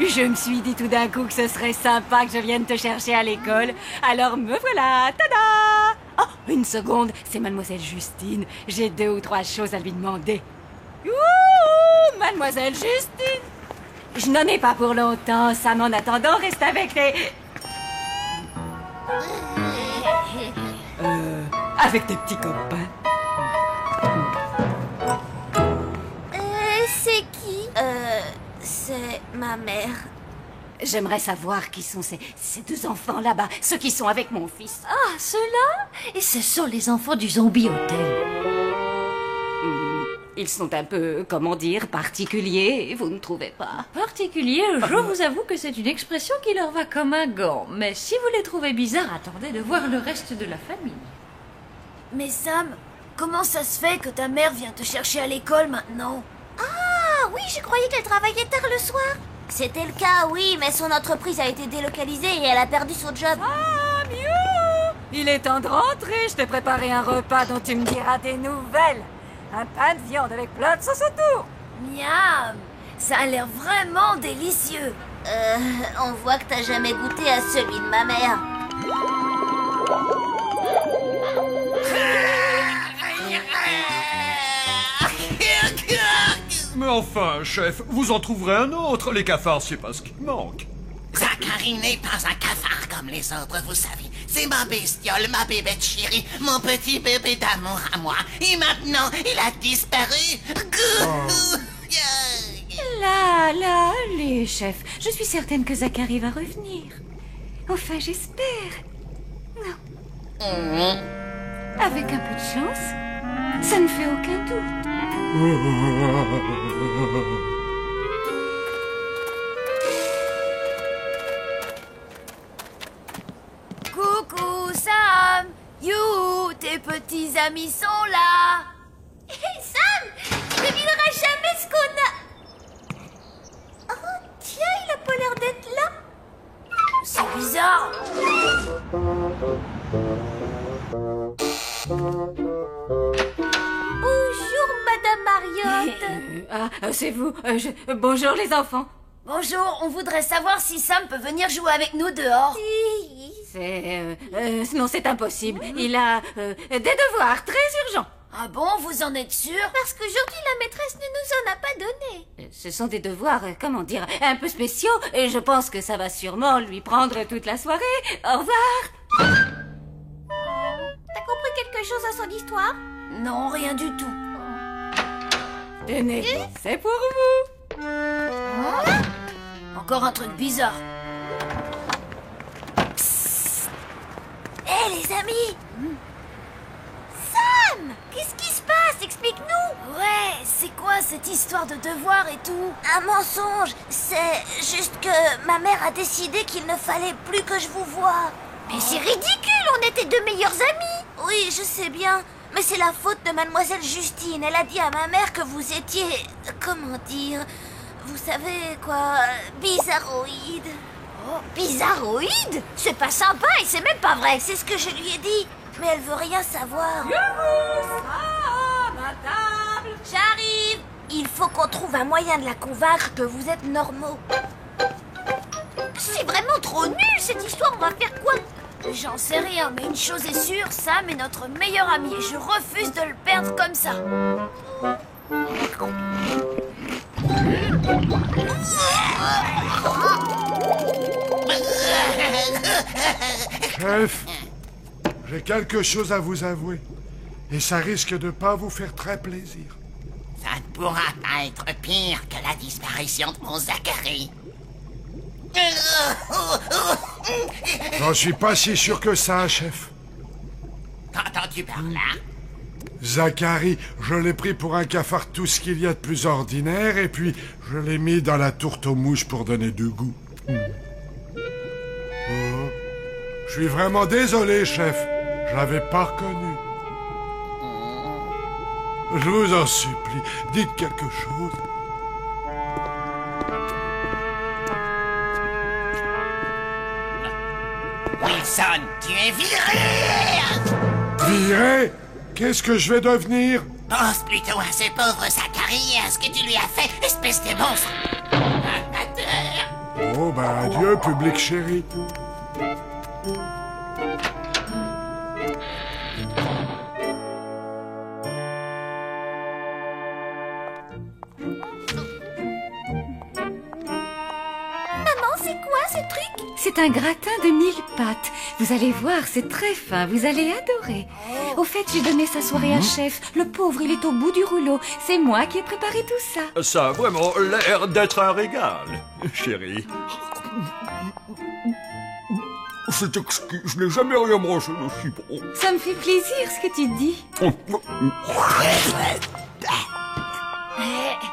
Je me suis dit tout d'un coup que ce serait sympa que je vienne te chercher à l'école. Alors me voilà, tada! Oh, une seconde, c'est mademoiselle Justine. J'ai 2 ou 3 choses à lui demander. Ouh, mademoiselle Justine! Je n'en ai pas pour longtemps, Sam. En attendant, reste avec avec tes petits copains. C'est qui? C'est ma mère. J'aimerais savoir qui sont ces 2 enfants là-bas, ceux qui sont avec mon fils. Ah, ceux-là? Et ce sont les enfants du Zombie Hotel. Ils sont un peu, comment dire, particuliers, vous ne trouvez pas? Particulier, je vous avoue que c'est une expression qui leur va comme un gant. Mais si vous les trouvez bizarres, attendez de voir le reste de la famille. Mais Sam, comment ça se fait que ta mère vient te chercher à l'école maintenant? Ah oui, je croyais qu'elle travaillait tard le soir. C'était le cas, oui, mais son entreprise a été délocalisée et elle a perdu son job. Ah, mieux! Il est temps de rentrer, je t'ai préparé un repas dont tu me diras des nouvelles. Un pain de viande avec plein de sauce autour. Miam! Ça a l'air vraiment délicieux. On voit que t'as jamais goûté à celui de ma mère. Mais enfin, chef, vous en trouverez un autre. Les cafards, c'est pas ce qui manque. Zachary n'est pas un cafard comme les autres, vous savez. C'est ma bestiole, ma bébête chérie, mon petit bébé d'amour à moi. Et maintenant, il a disparu. Là, allez, chef. Je suis certaine que Zachary va revenir. Enfin, j'espère. Non. Avec un peu de chance, ça ne fait aucun doute. Coucou Sam! You, tes petits amis sont là! Hey Sam! Tu devineras jamais ce qu'on a... Oh, tiens, il a pas l'air d'être là! C'est bizarre! Bonjour, Madame Mariotte! C'est vous. Bonjour les enfants. Bonjour, on voudrait savoir si Sam peut venir jouer avec nous dehors. Non, c'est impossible. Il a des devoirs très urgents. Ah bon, vous en êtes sûr? Parce qu'aujourd'hui, la maîtresse ne nous en a pas donné. Ce sont des devoirs, comment dire, un peu spéciaux, et je pense que ça va sûrement lui prendre toute la soirée. Au revoir. T'as compris quelque chose à son histoire? Non, rien du tout. Tenez, c'est pour vous. Encore un truc bizarre. Hé, les amis! Sam! Qu'est-ce qui se passe? Explique-nous! Ouais, c'est quoi cette histoire de devoir et tout? Un mensonge! C'est juste que ma mère a décidé qu'il ne fallait plus que je vous voie. Mais c'est ridicule! On était 2 meilleurs amis! Oui, je sais bien. Mais c'est la faute de mademoiselle Justine. Elle a dit à ma mère que vous étiez... Comment dire? Vous savez quoi? Bizarroïde. Oh, bizarroïde? C'est pas sympa et c'est même pas vrai. C'est ce que je lui ai dit. Mais elle veut rien savoir. À table. J'arrive! Il faut qu'on trouve un moyen de la convaincre que vous êtes normaux. C'est vraiment trop nul cette histoire, on va faire quoi? J'en sais rien, mais une chose est sûre, Sam est notre meilleur ami et je refuse de le perdre comme ça. Chef, j'ai quelque chose à vous avouer. Et ça risque de pas vous faire très plaisir. Ça ne pourra pas être pire que la disparition de mon Zachary. J'en suis pas si sûr que ça, chef. T'entends-tu par là? Zachary, je l'ai pris pour un cafard tout ce qu'il y a de plus ordinaire, et puis je l'ai mis dans la tourte aux mouches pour donner du goût. Oh. Je suis vraiment désolé, chef. Je l'avais pas reconnu. Je vous en supplie, dites quelque chose. personne. Tu es viré. Viré? Qu'est-ce que je vais devenir? Pense plutôt à ce pauvre Zacharie et à ce que tu lui as fait, espèce de monstre. Amateur. Oh, ben adieu, public chéri. Maman, c'est quoi ce truc? C'est un gratin de 1000 pâtes. Vous allez voir, c'est très fin, vous allez adorer. Au fait, j'ai donné sa soirée à Chef. Le pauvre, il est au bout du rouleau. C'est moi qui ai préparé tout ça. Ça a vraiment l'air d'être un régal, chérie. C'est exquis, je n'ai jamais rien mangé d'aussi bon. Ça me fait plaisir ce que tu dis.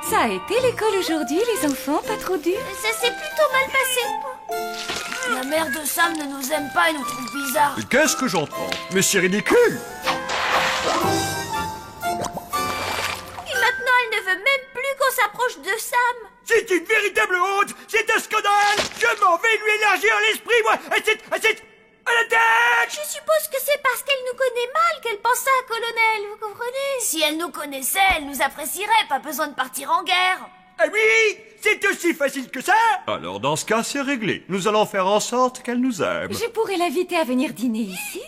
Ça a été l'école aujourd'hui, les enfants, pas trop dur? Ça s'est plutôt mal passé. La mère de Sam ne nous aime pas et nous trouve bizarres. Qu'est-ce que j'entends? Mais c'est ridicule! Et maintenant, elle ne veut même plus qu'on s'approche de Sam. C'est une véritable honte! C'est un scandale! Je m'en vais lui élargir l'esprit, moi! À l'attaque! Je suppose que c'est parce qu'elle nous connaît mal qu'elle pense ça, colonel, vous comprenez? Si elle nous connaissait, elle nous apprécierait, pas besoin de partir en guerre. Ah oui! C'est aussi facile que ça! Alors dans ce cas, c'est réglé. Nous allons faire en sorte qu'elle nous aime. Je pourrais l'inviter à venir dîner ici?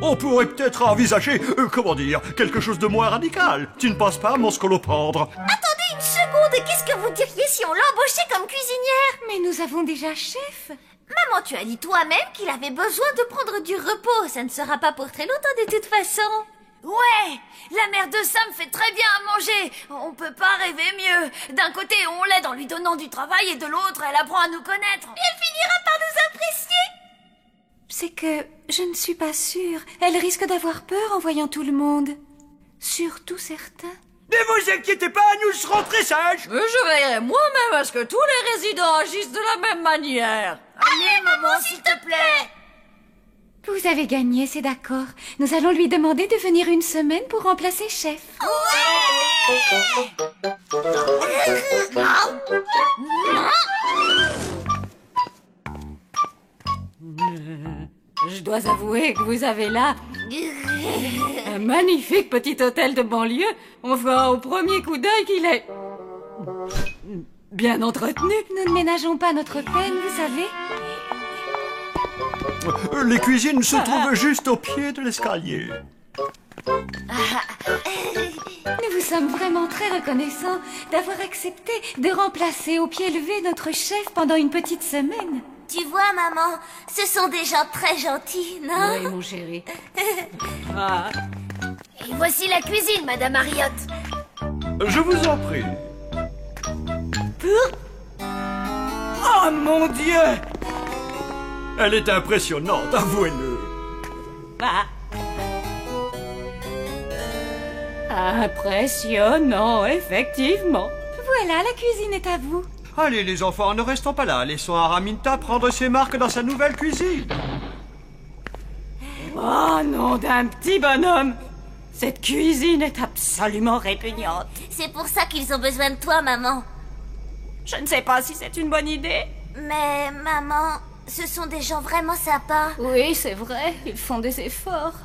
On pourrait peut-être envisager, comment dire, quelque chose de moins radical. Tu ne penses pas, mon scolopendre? Attendez une seconde, qu'est-ce que vous diriez si on l'embauchait comme cuisinière? Mais nous avons déjà Chef. Maman, tu as dit toi-même qu'il avait besoin de prendre du repos. Ça ne sera pas pour très longtemps de toute façon. Ouais, la mère de Sam fait très bien à manger. On peut pas rêver mieux. D'un côté, on l'aide en lui donnant du travail et de l'autre, elle apprend à nous connaître. Et elle finira par nous apprécier. C'est que je ne suis pas sûre. Elle risque d'avoir peur en voyant tout le monde. Surtout certains. Ne vous inquiétez pas, nous serons très sages. Je veillerai moi-même à ce que tous les résidents agissent de la même manière. Allez, maman, s'il te plaît. Vous avez gagné, c'est d'accord. Nous allons lui demander de venir une semaine pour remplacer Chef. Je dois avouer que vous avez là un magnifique petit hôtel de banlieue. On voit au premier coup d'œil qu'il est bien entretenu. Nous ne ménageons pas notre peine, vous savez. Les cuisines se trouvent juste au pied de l'escalier. Nous vous sommes vraiment très reconnaissants d'avoir accepté de remplacer au pied levé notre chef pendant une petite semaine. Tu vois, maman, ce sont des gens très gentils, non? Oui, mon chéri. Et voici la cuisine, Madame Harriot. Je vous en prie. Oh mon Dieu! Elle est impressionnante, avouez-le. Impressionnant, effectivement. Voilà, la cuisine est à vous. Allez les enfants, ne restons pas là. Laissons Araminta prendre ses marques dans sa nouvelle cuisine. Oh non, d'un petit bonhomme. Cette cuisine est absolument répugnante. C'est pour ça qu'ils ont besoin de toi, maman. Je ne sais pas si c'est une bonne idée. Mais, maman, ce sont des gens vraiment sympas. Oui, c'est vrai, ils font des efforts.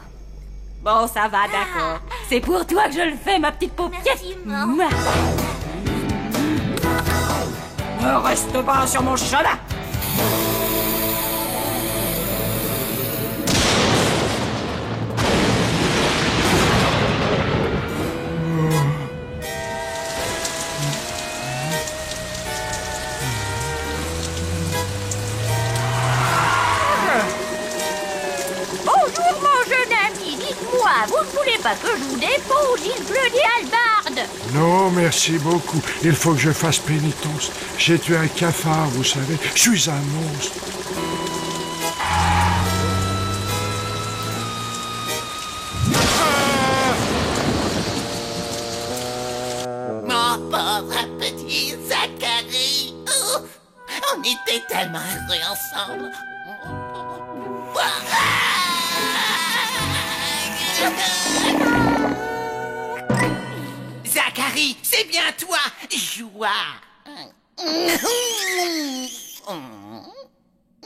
Bon, ça va, d'accord. C'est pour toi que je le fais, ma petite paupiette. Merci, maman. Ne reste pas sur mon chemin. Bonjour, mon jeune ami. Dites-moi, vous ne voulez pas que je vous dépose une bleue des hallebardes? Non, merci beaucoup. Il faut que je fasse pénitence. J'ai tué un cafard, vous savez. Je suis un monstre. Mon pauvre petit Zacharie. Oh, on était tellement heureux ensemble. Zacharie, c'est bien toi, Joie.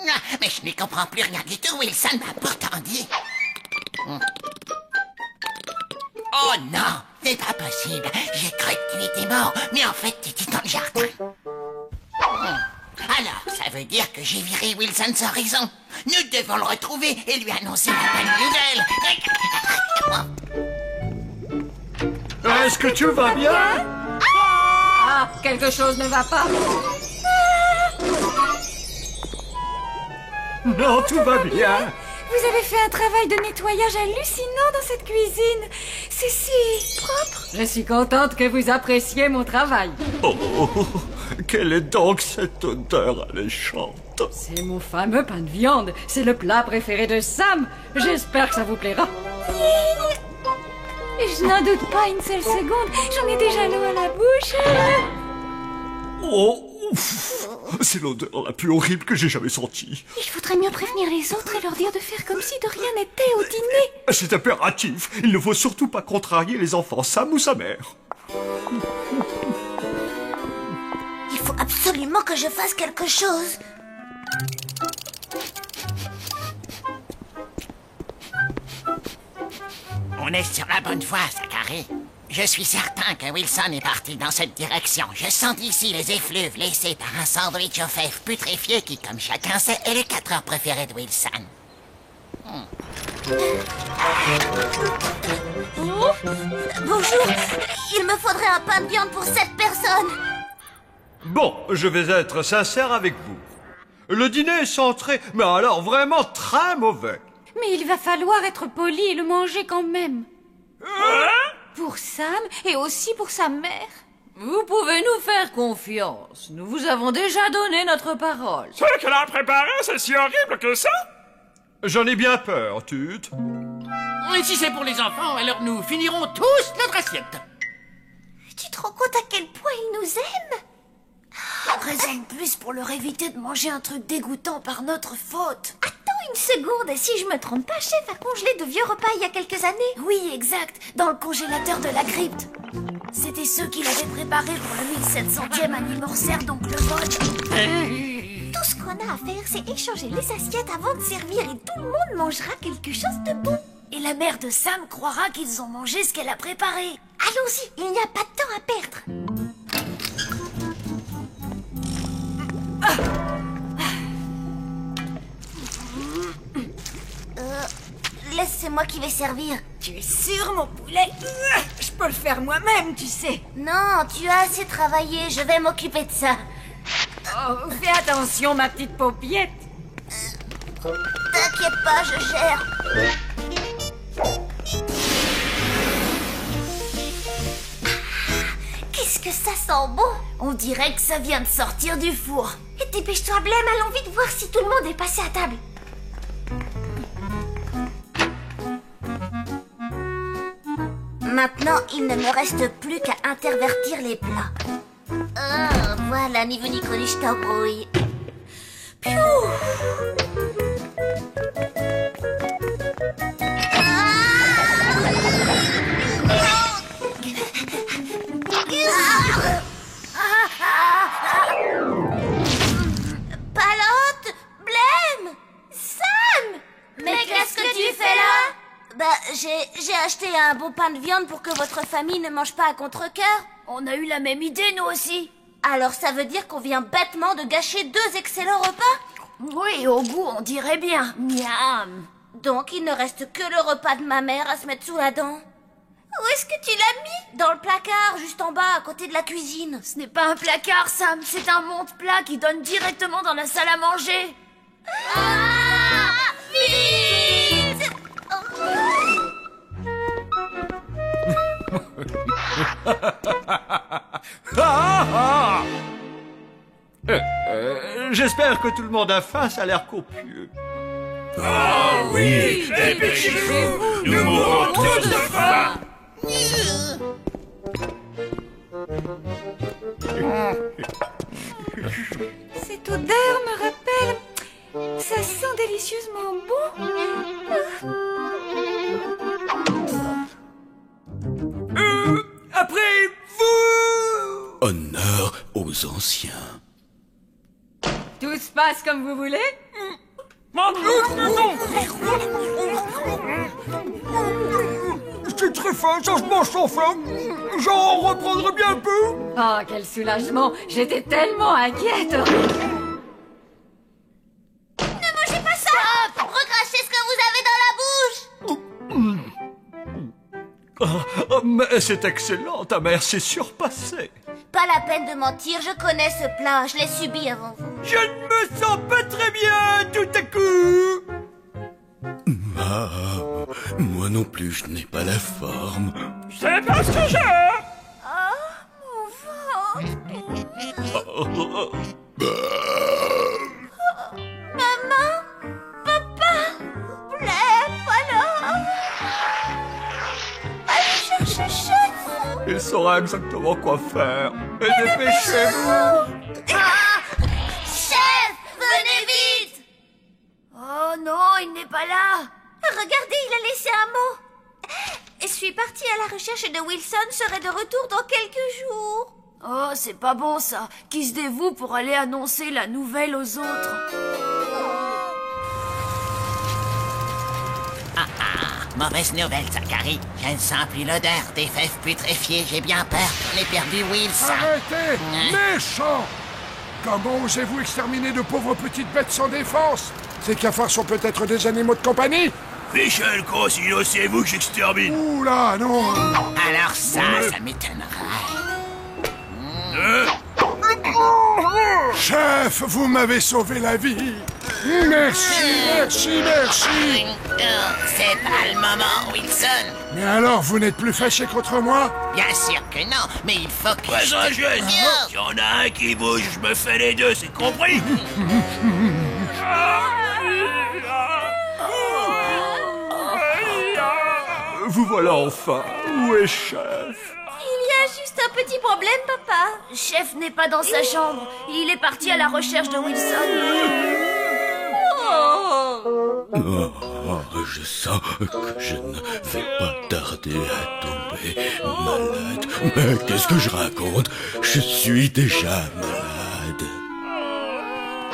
Ah, mais je n'y comprends plus rien du tout. Wilson m'a pourtant dit. Oh non, c'est pas possible. J'ai cru que tu étais mort, mais en fait, tu étais dans le jardin. Alors, ça veut dire que j'ai viré Wilson sans raison. Nous devons le retrouver et lui annoncer la bonne nouvelle. Est-ce que tu vas bien? Ah, quelque chose ne va pas. Non, tout va bien. Vous avez fait un travail de nettoyage hallucinant dans cette cuisine. C'est si propre. Je suis contente que vous appréciez mon travail. Oh, quelle est donc cette odeur alléchante? C'est mon fameux pain de viande. C'est le plat préféré de Sam. J'espère que ça vous plaira. Je n'en doute pas une seule seconde. J'en ai déjà l'eau à la bouche. Oh, ouf. C'est l'odeur la plus horrible que j'ai jamais sentie. Il faudrait mieux prévenir les autres et leur dire de faire comme si de rien n'était au dîner. C'est impératif. Il ne faut surtout pas contrarier les enfants, Sam ou sa mère. Il faut absolument que je fasse quelque chose. On est sur la bonne voie, Zachary. Je suis certain que Wilson est parti dans cette direction. Je sens d'ici les effluves laissés par un sandwich aux fèves putréfiées qui, comme chacun sait, est le 4 heures préféré de Wilson. Bonjour, il me faudrait un pain de viande pour 7 personnes. Bon, je vais être sincère avec vous. Le dîner est centré, mais alors vraiment très mauvais. Mais il va falloir être poli et le manger quand même. Pour Sam et aussi pour sa mère. Vous pouvez nous faire confiance. Nous vous avons déjà donné notre parole. Ce qu'elle a préparé, c'est si horrible que ça? J'en ai bien peur, Tut. Et si c'est pour les enfants, alors nous finirons tous notre assiette. Tu te rends compte à quel point il nous aime? Raison de plus pour leur éviter de manger un truc dégoûtant par notre faute. Attends une seconde, si je me trompe pas, Chef a congelé de vieux repas il y a quelques années. Oui, exact, dans le congélateur de la crypte. C'était ceux qu'il avait préparés pour le 1700e anniversaire d'Oncle Rod. Tout ce qu'on a à faire, c'est échanger les assiettes avant de servir et tout le monde mangera quelque chose de bon. Et la mère de Sam croira qu'ils ont mangé ce qu'elle a préparé. Allons-y, il n'y a pas de temps à perdre. C'est moi qui vais servir. Tu es sûr, mon poulet? Je peux le faire moi-même, tu sais. Non, tu as assez travaillé, je vais m'occuper de ça. Oh, fais attention, ma petite paupiette. T'inquiète pas, je gère. Qu'est-ce que ça sent bon? On dirait que ça vient de sortir du four. Et dépêche-toi, Blême, allons vite voir si tout le monde est passé à table. Maintenant, il ne me reste plus qu'à intervertir les plats. Oh, voilà, ni vu ni connu, je t'embrouille. Palote, Blême, Sam! Mais qu'est-ce que tu fais là? Bah, j'ai acheté un bon pain de viande pour que votre famille ne mange pas à contre-cœur. On a eu la même idée, nous aussi. Alors ça veut dire qu'on vient bêtement de gâcher 2 excellents repas? Oui, au goût, on dirait bien. Miam. Donc il ne reste que le repas de ma mère à se mettre sous la dent. Où est-ce que tu l'as mis? Dans le placard, juste en bas, à côté de la cuisine. Ce n'est pas un placard, Sam, c'est un monte-plat qui donne directement dans la salle à manger. Ah! Vite! J'espère que tout le monde a faim, ça a l'air copieux. Ah oui, dépêchez-vous, nous mourrons tous de faim. Cette odeur me rappelle... Ça sent délicieusement bon. Après vous! Honneur aux anciens. Tout se passe comme vous voulez? C'est très fin, ça se mange sans faim. J'en reprendrai bien un peu. Oh, quel soulagement. J'étais tellement inquiète. Ne mangez pas ça. Recrachez ce que vous avez dans la bouche. Mais c'est excellent, ta mère s'est surpassée. Pas la peine de mentir, je connais ce plat. Je l'ai subi avant vous. Je ne me sens pas très bien tout à coup. Moi non plus, je n'ai pas la forme. C'est parce que j'ai... Maman, papa, pleure alors. Allez chercher chef. Il saura exactement quoi faire. Et dépêchez-vous. Chef, venez vite. Oh non, il n'est pas là. Regardez, il a laissé un mot. Je suis partie à la recherche de Wilson, serai de retour dans quelques jours. Oh, c'est pas bon ça. Qui se dévoue pour aller annoncer la nouvelle aux autres. Mauvaise nouvelle, Zachary. Je ne sens plus l'odeur des fèves putréfiées. J'ai bien peur qu'on ait perdu Wilson. Arrêtez, méchant! Comment osez-vous exterminer de pauvres petites bêtes sans défense? Ces cafards sont peut-être des animaux de compagnie? Michel Crosino, c'est vous que j'extermine. Ouh là, non! Alors ça m'étonnerait. Chef, vous m'avez sauvé la vie! Merci, merci, merci! C'est pas le moment, Wilson. Mais alors, vous n'êtes plus fâché contre moi? Bien sûr que non, mais il faut que Pas un geste. S'il y en a un qui bouge, je me fais les deux, c'est compris? Vous voilà enfin. Où est chef? Il y a juste un petit problème, papa. Chef n'est pas dans sa chambre. Il est parti à la recherche de Wilson. Je sens que je ne vais pas tarder à tomber malade. Mais qu'est-ce que je raconte? Je suis déjà malade.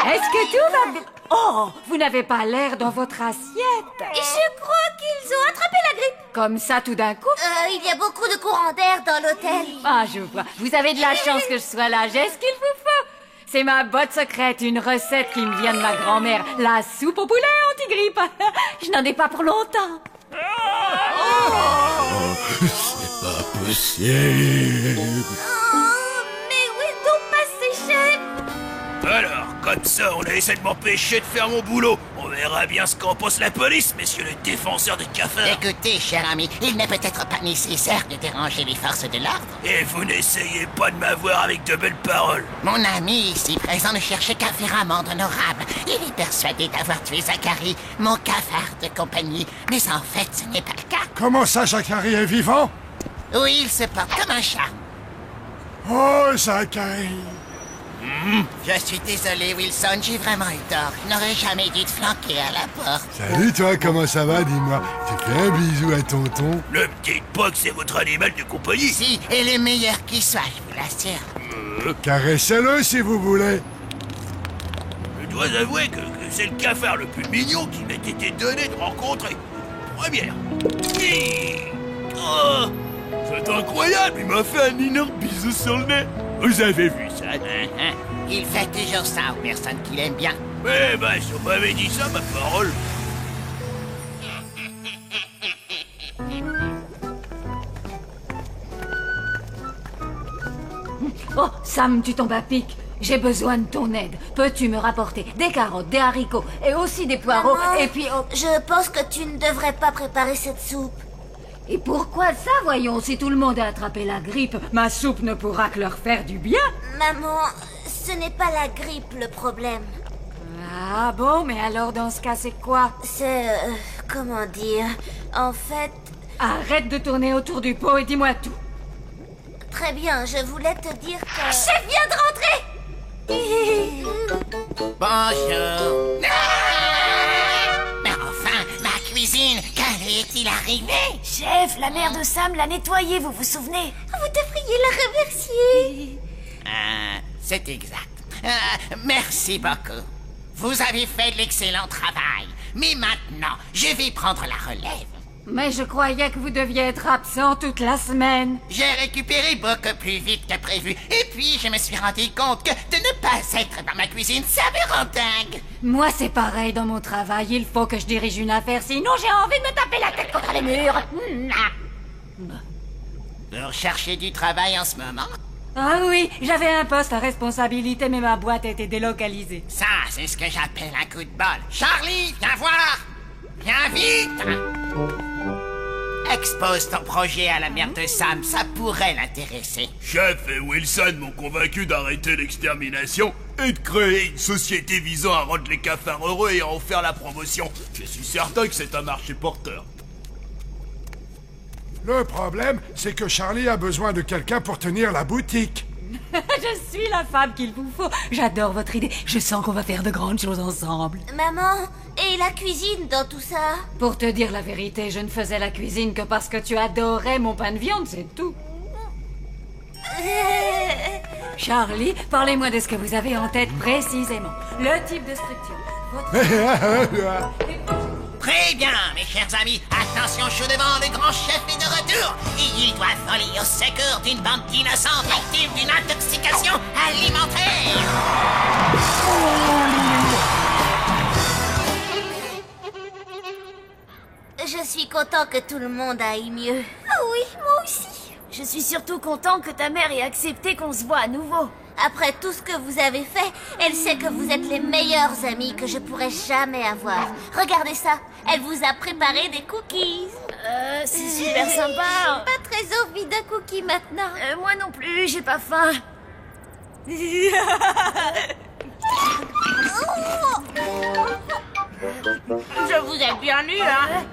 Est-ce que tout va bien? Oh, vous n'avez pas l'air dans votre assiette. Je crois qu'ils ont attrapé la grippe. Comme ça, tout d'un coup? Il y a beaucoup de courant d'air dans l'hôtel. Ah, je vois. Vous avez de la chance que je sois là. J'ai ce qu'il vous faut. C'est ma botte secrète, une recette qui me vient de ma grand-mère. La soupe au poulet anti-grippe. Je n'en ai pas pour longtemps. C'est pas possible. Mais où est donc passé, chef? Alors, comme ça, on a essayé de m'empêcher de faire mon boulot. On verra bien ce qu'en pense la police, messieurs les défenseurs de cafards. Écoutez, cher ami, il n'est peut-être pas nécessaire de déranger les forces de l'ordre. Et vous n'essayez pas de m'avoir avec de belles paroles. Mon ami ici présent ne cherchait qu'à faire un monde honorable. Il est persuadé d'avoir tué Zachary, mon cafard de compagnie. Mais en fait, ce n'est pas le cas. Comment ça, Zachary est vivant? Oui, il se porte comme un chat. Oh, Zachary! Je suis désolé, Wilson, j'ai vraiment eu tort. Je n'aurais jamais dû te flanquer à la porte. Salut toi, comment ça va, dis-moi? Tu fais un bisou à tonton? Ne me dites pas que c'est votre animal de compagnie. Si, et le meilleur qui soit, je vous l'assure. Caressez-le si vous voulez. Je dois avouer que c'est le cafard le plus mignon qui m'ait été donné de rencontrer. Première. Oh, c'est incroyable, il m'a fait un énorme bisou sur le nez. Vous avez vu ça? Il fait toujours ça aux personnes qu'il aime bien. Eh ben, si on m'avait dit ça, ma parole. Oh, Sam, tu tombes à pic. J'ai besoin de ton aide. Peux-tu me rapporter des carottes, des haricots et aussi des poireaux? Maman, Et puis... oh, je pense que tu ne devrais pas préparer cette soupe. et pourquoi ça, voyons? Si tout le monde a attrapé la grippe, ma soupe ne pourra que leur faire du bien. Maman, ce n'est pas la grippe le problème. Ah bon, mais alors dans ce cas, c'est quoi? C'est... comment dire... En fait... Arrête de tourner autour du pot et dis-moi tout. Très bien, je voulais te dire que... Chef vient de rentrer. Bonjour. Mais enfin, ma cuisine, qu'en est-il arrivé? Chef, la mère de Sam l'a nettoyée, vous vous souvenez? Vous devriez la remercier. C'est exact. Merci beaucoup. Vous avez fait de l'excellent travail. Mais maintenant, je vais prendre la relève. Mais je croyais que vous deviez être absent toute la semaine. J'ai récupéré beaucoup plus vite que prévu. Et puis, je me suis rendu compte que de ne pas être dans ma cuisine, ça me rend dingue. Moi, c'est pareil dans mon travail. Il faut que je dirige une affaire, sinon j'ai envie de me taper la tête contre les murs. Vous recherchez du travail en ce moment? Ah oui, j'avais un poste à responsabilité, mais ma boîte a été délocalisée. Ça, c'est ce que j'appelle un coup de bol. Charlie, viens voir! Viens vite! Expose ton projet à la mère de Sam, ça pourrait l'intéresser. Chef et Wilson m'ont convaincu d'arrêter l'extermination et de créer une société visant à rendre les cafards heureux et à en faire la promotion. Je suis certain que c'est un marché porteur. Le problème, c'est que Charlie a besoin de quelqu'un pour tenir la boutique. Je suis la femme qu'il vous faut. J'adore votre idée. Je sens qu'on va faire de grandes choses ensemble. Maman, et la cuisine dans tout ça? Pour te dire la vérité, je ne faisais la cuisine que parce que tu adorais mon pain de viande, c'est tout. Charlie, parlez-moi de ce que vous avez en tête précisément. Le type de structure. Très bien, mes chers amis. Attention chaud devant, le grand chef est de retour. Et il doit voler au secours d'une bande d'innocents victimes d'une intoxication alimentaire. Je suis content que tout le monde aille mieux. Ah oui, moi aussi. Je suis surtout content que ta mère ait accepté qu'on se voit à nouveau. Après tout ce que vous avez fait, elle sait que vous êtes les meilleurs amis que je pourrais jamais avoir. Regardez ça, elle vous a préparé des cookies. C'est super sympa. Pas très envie de cookies maintenant. Moi non plus, j'ai pas faim. Je vous ai bien eu, hein.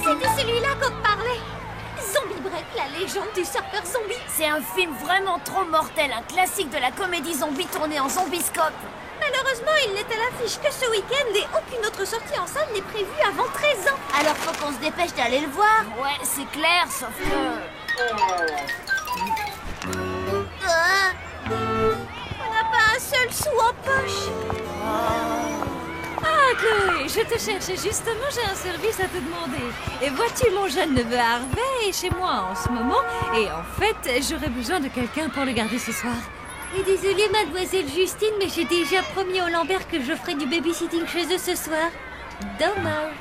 C'était celui-là qu'on parlait. Zombie Break, la légende du surfeur zombie. C'est un film vraiment trop mortel, un classique de la comédie zombie tournée en zombiscope. Malheureusement, il n'est à l'affiche que ce week-end et aucune autre sortie en salle n'est prévue avant 13 ans. Alors faut qu'on se dépêche d'aller le voir. Ouais, c'est clair, sauf que... On n'a pas un seul sou en poche. Ah, Chloé, je te cherchais justement, j'ai un service à te demander. Et vois-tu, mon jeune neveu Harvey est chez moi en ce moment, et en fait, j'aurais besoin de quelqu'un pour le garder ce soir. Et désolée, mademoiselle Justine, mais j'ai déjà promis au Lambert que je ferai du babysitting chez eux ce soir. Dommage.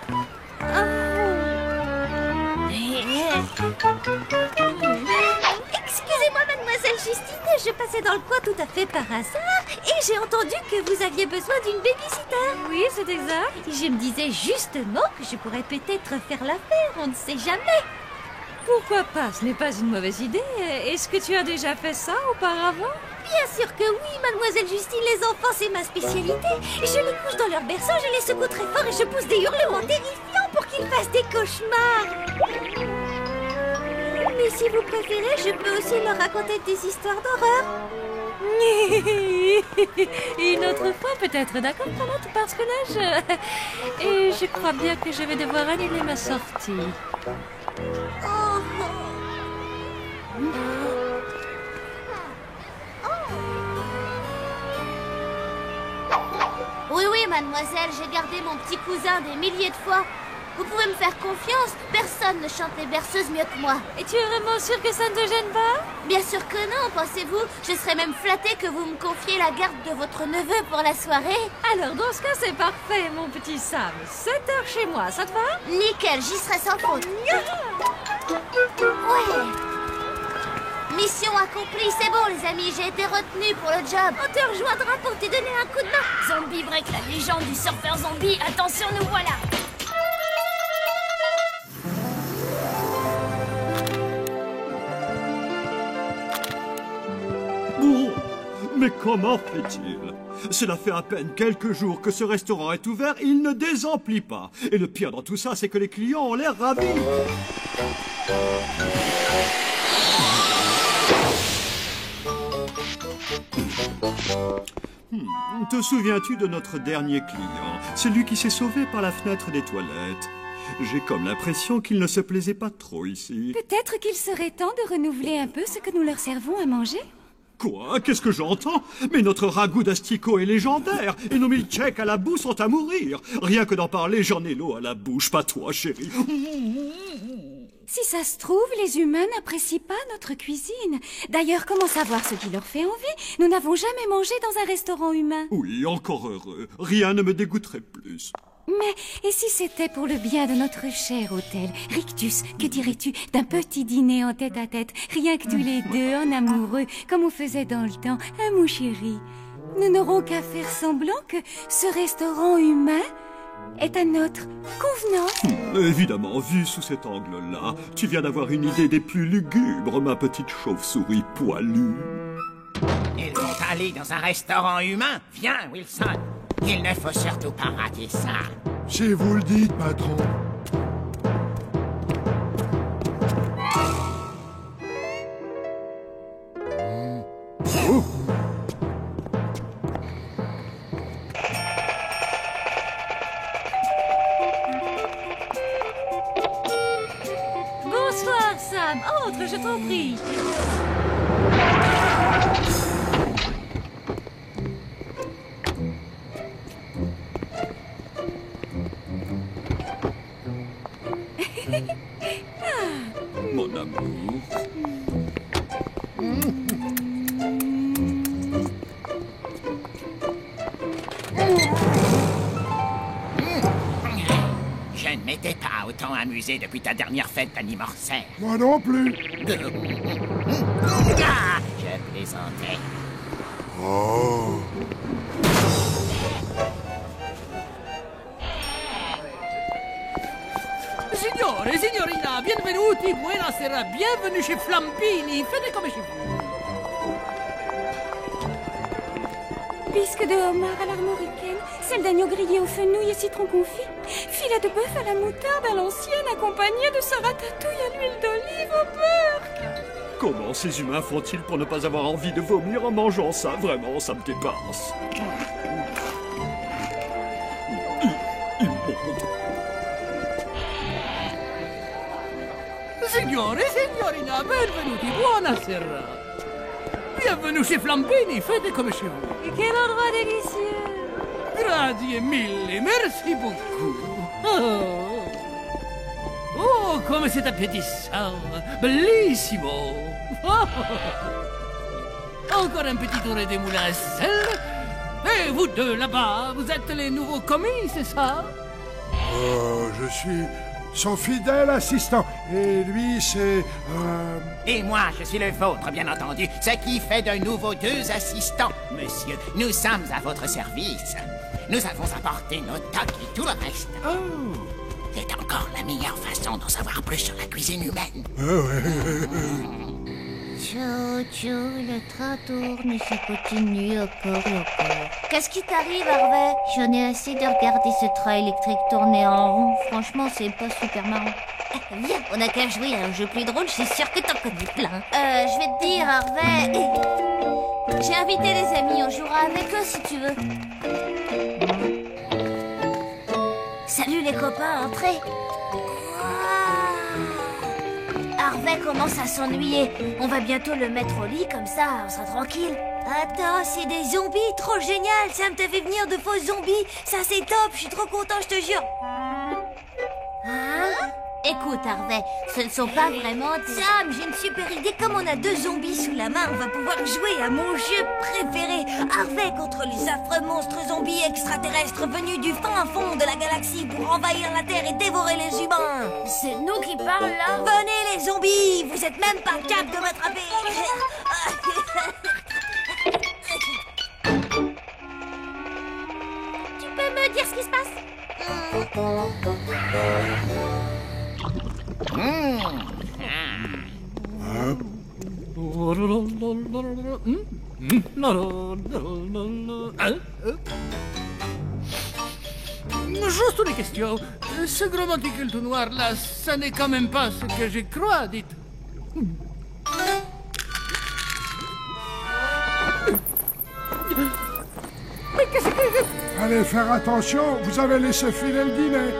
Excusez-moi, mademoiselle Justine, je passais dans le coin tout à fait par hasard et j'ai entendu que vous aviez besoin d'une babysitter. Oui, c'est exact. Je me disais justement que je pourrais peut-être faire l'affaire, on ne sait jamais. Pourquoi pas, ce n'est pas une mauvaise idée. Est-ce que tu as déjà fait ça auparavant? Bien sûr que oui, mademoiselle Justine, les enfants, c'est ma spécialité. Je les couche dans leur berceau, je les secoue très fort et je pousse des hurlements terrifiants pour qu'ils fassent des cauchemars. Mais si vous préférez, je peux aussi leur raconter des histoires d'horreur. Une autre fois peut-être, d'accord, Charlotte, parce que là, Et je crois bien que je vais devoir annuler ma sortie. Oui, oui, mademoiselle, j'ai gardé mon petit cousin des milliers de fois. Vous pouvez me faire confiance, personne ne chante les berceuses mieux que moi. Et tu es vraiment sûre que ça ne te gêne pas? Bien sûr que non, pensez-vous? Je serais même flattée que vous me confiez la garde de votre neveu pour la soirée. Alors, dans ce cas, c'est parfait, mon petit Sam. 7 heures chez moi, ça te va? Nickel, j'y serai sans faute. Ouais. Mission accomplie, c'est bon les amis, j'ai été retenue pour le job. On te rejoindra pour te donner un coup de main. Zombie Break, la légende du surfeur zombie, attention, nous voilà. Oh, mais comment fait-il? Cela fait à peine quelques jours que ce restaurant est ouvert et il ne désemplit pas. Et le pire dans tout ça, c'est que les clients ont l'air ravis. Te souviens-tu de notre dernier client? Celui qui s'est sauvé par la fenêtre des toilettes. J'ai comme l'impression qu'ils ne se plaisaient pas trop ici. Peut-être qu'il serait temps de renouveler un peu ce que nous leur servons à manger. Quoi? Qu'est-ce que j'entends? Mais notre ragoût d'asticot est légendaire, et nos milkshakes à la boue sont à mourir. Rien que d'en parler, j'en ai l'eau à la bouche, pas toi, chérie. Si ça se trouve, les humains n'apprécient pas notre cuisine. D'ailleurs, comment savoir ce qui leur fait envie? Nous n'avons jamais mangé dans un restaurant humain. Oui, encore heureux. Rien ne me dégoûterait plus. Mais, et si c'était pour le bien de notre cher hôtel? Rictus, que dirais-tu d'un petit dîner en tête-à-tête, rien que tous les deux, en amoureux, comme on faisait dans le temps, hein, mon chéri? Nous n'aurons qu'à faire semblant que ce restaurant humain est à notre convenance. Évidemment, vu sous cet angle-là, tu viens d'avoir une idée des plus lugubres, ma petite chauve-souris poilue. Ils vont aller dans un restaurant humain. Viens, Wilson. Il ne faut surtout pas rater ça. Si vous le dites, patron. Oh. Bonsoir, Sam. Entre, je t'en prie. Mon amour. Je ne m'étais pas autant amusé depuis ta dernière fête d'anniversaire. Moi non plus. Ah, je plaisantais. Oh. Signore, signorina, benvenuti, buonasera, bienvenue chez Flampini, faites comme chez vous. Bisque de homard à l'armoricaine, celle d'agneau grillé aux fenouilles et citron confit, filet de bœuf à la moutarde à l'ancienne accompagné de sa ratatouille à l'huile d'olive au beurre. Comment ces humains font-ils pour ne pas avoir envie de vomir en mangeant ça? Vraiment, ça me dépasse. Signore, signorina, benvenuti, buonasera. Bienvenue chez Flampini, faites comme chez vous. Quel endroit délicieux. Grazie mille, merci beaucoup. Oh, comme c'est appétissant, bellissimo. Encore un petit tour des moulins à sel. Et vous deux là-bas, vous êtes les nouveaux commis, c'est ça? Je suis son fidèle assistant. Et lui, c'est... Et moi, je suis le vôtre, bien entendu. Ce qui fait de nouveau deux assistants. Monsieur, nous sommes à votre service. Nous avons apporté nos tocs et tout le reste. Oh. C'est encore la meilleure façon d'en savoir plus sur la cuisine humaine. Tchou, le train tourne et ça continue encore et encore. Qu'est-ce qui t'arrive, Harvey? J'en ai assez de regarder ce train électrique tourner en rond. Franchement, c'est pas super marrant. Viens, on a qu'à jouer à un jeu plus drôle, je suis sûre que t'en connais plein. Je vais te dire, Harvey... J'ai invité des amis, on jouera avec eux si tu veux. Salut les copains, entrez. Harvey commence à s'ennuyer. On va bientôt le mettre au lit, comme ça, on sera tranquille. Attends, c'est des zombies, trop génial. Sam t'a fait venir de faux zombies. Ça, c'est top, je suis trop content, je te jure. Hein? Écoute, Harvey, ce ne sont pas vraiment... Sam, j'ai une super idée. Comme on a deux zombies sous la main, on va pouvoir jouer à mon jeu préféré. Harvey contre les affreux monstres zombies extraterrestres venus du fin fond de la galaxie pour envahir la Terre et dévorer les humains. C'est nous qui parlons, là? Venez, les zombies! Vous êtes même pas capables de m'attraper. Tu peux me dire ce qui se passe? Juste une question. Ce gros monticule tout noir là, ça n'est quand même pas ce que je crois, dites. Mais qu'est-ce que... Allez faire attention, vous avez laissé filer le dîner.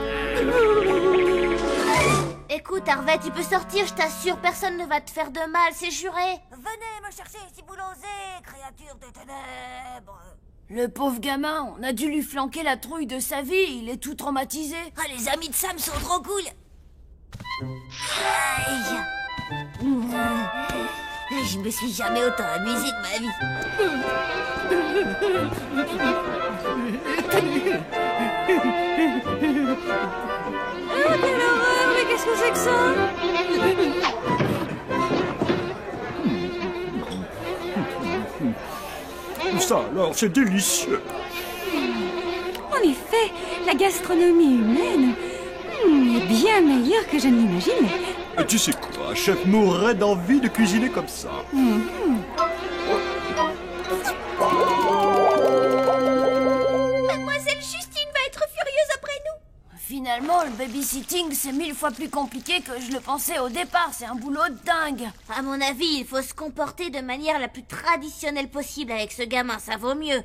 Écoute, Harvey, tu peux sortir, je t'assure, personne ne va te faire de mal, c'est juré. Venez me chercher si vous l'osez, créature des ténèbres. Le pauvre gamin, on a dû lui flanquer la trouille de sa vie, il est tout traumatisé. Ah, les amis de Sam sont trop cool. Aïe. Je me suis jamais autant amusé de ma vie. Oh, quelle horreur, mais qu'est-ce que c'est que ça? Ça alors, c'est délicieux. En effet, la gastronomie humaine est bien meilleure que je ne l'imaginais. Et tu sais quoi, un chef mourrait d'envie de cuisiner comme ça. Mademoiselle Justine va être furieuse après nous. Finalement, le babysitting, c'est 1000 fois plus compliqué que je le pensais au départ. C'est un boulot de dingue. À mon avis, il faut se comporter de manière la plus traditionnelle possible avec ce gamin, ça vaut mieux.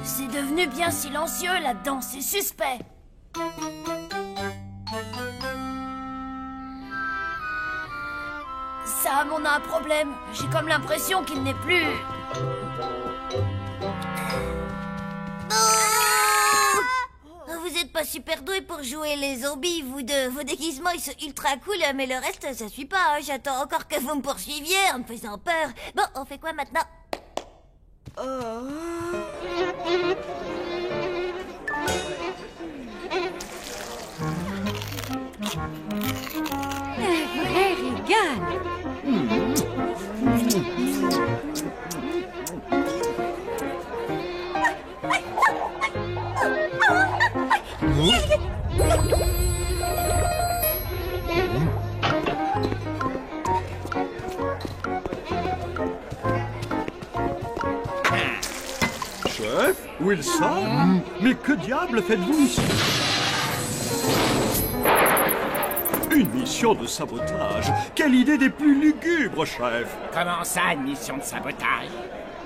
C'est devenu bien silencieux là-dedans, c'est suspect. Sam, on a un problème. J'ai comme l'impression qu'il n'est plus... Vous êtes pas super doués pour jouer les zombies, vous deux. Vos déguisements, ils sont ultra cool, mais le reste, ça suit pas. Hein. J'attends encore que vous me poursuiviez en me faisant peur. Bon, on fait quoi maintenant? Un vrai régal. Chef, Wilson, mais que diable faites-vous ici? Une mission de sabotage. Quelle idée des plus lugubres, chef. Comment ça, une mission de sabotage?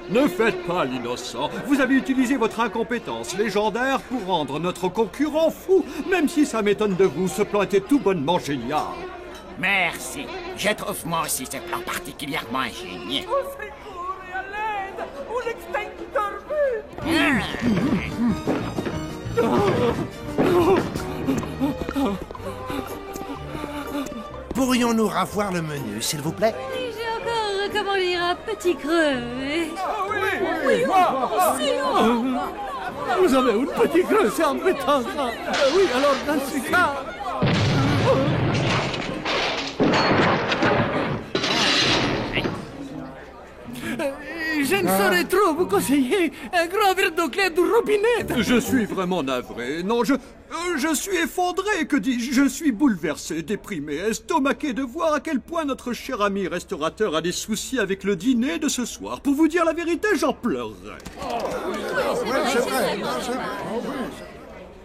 Ne faites pas l'innocent. Vous avez utilisé votre incompétence légendaire pour rendre notre concurrent fou, même si ça m'étonne de vous, ce plan était tout bonnement génial. Merci. Je trouve moi aussi ce plan particulièrement ingénieux. Au secours et à l'aide! Ou l'extincteur Pourrions-nous revoir le menu, s'il vous plaît? J'ai encore, comment dire, un petit creux. Oui, Vous avez un petit creux, c'est embêtant ça. Oui, alors dans ce cas... Je ne saurais trop vous conseiller un grand verre d'eau claire du robinet. Je suis vraiment navré. Non, je suis effondré, que dis-je? Je suis bouleversé, déprimé, estomaqué de voir à quel point notre cher ami restaurateur a des soucis avec le dîner de ce soir. Pour vous dire la vérité, j'en pleurerais. C'est vrai.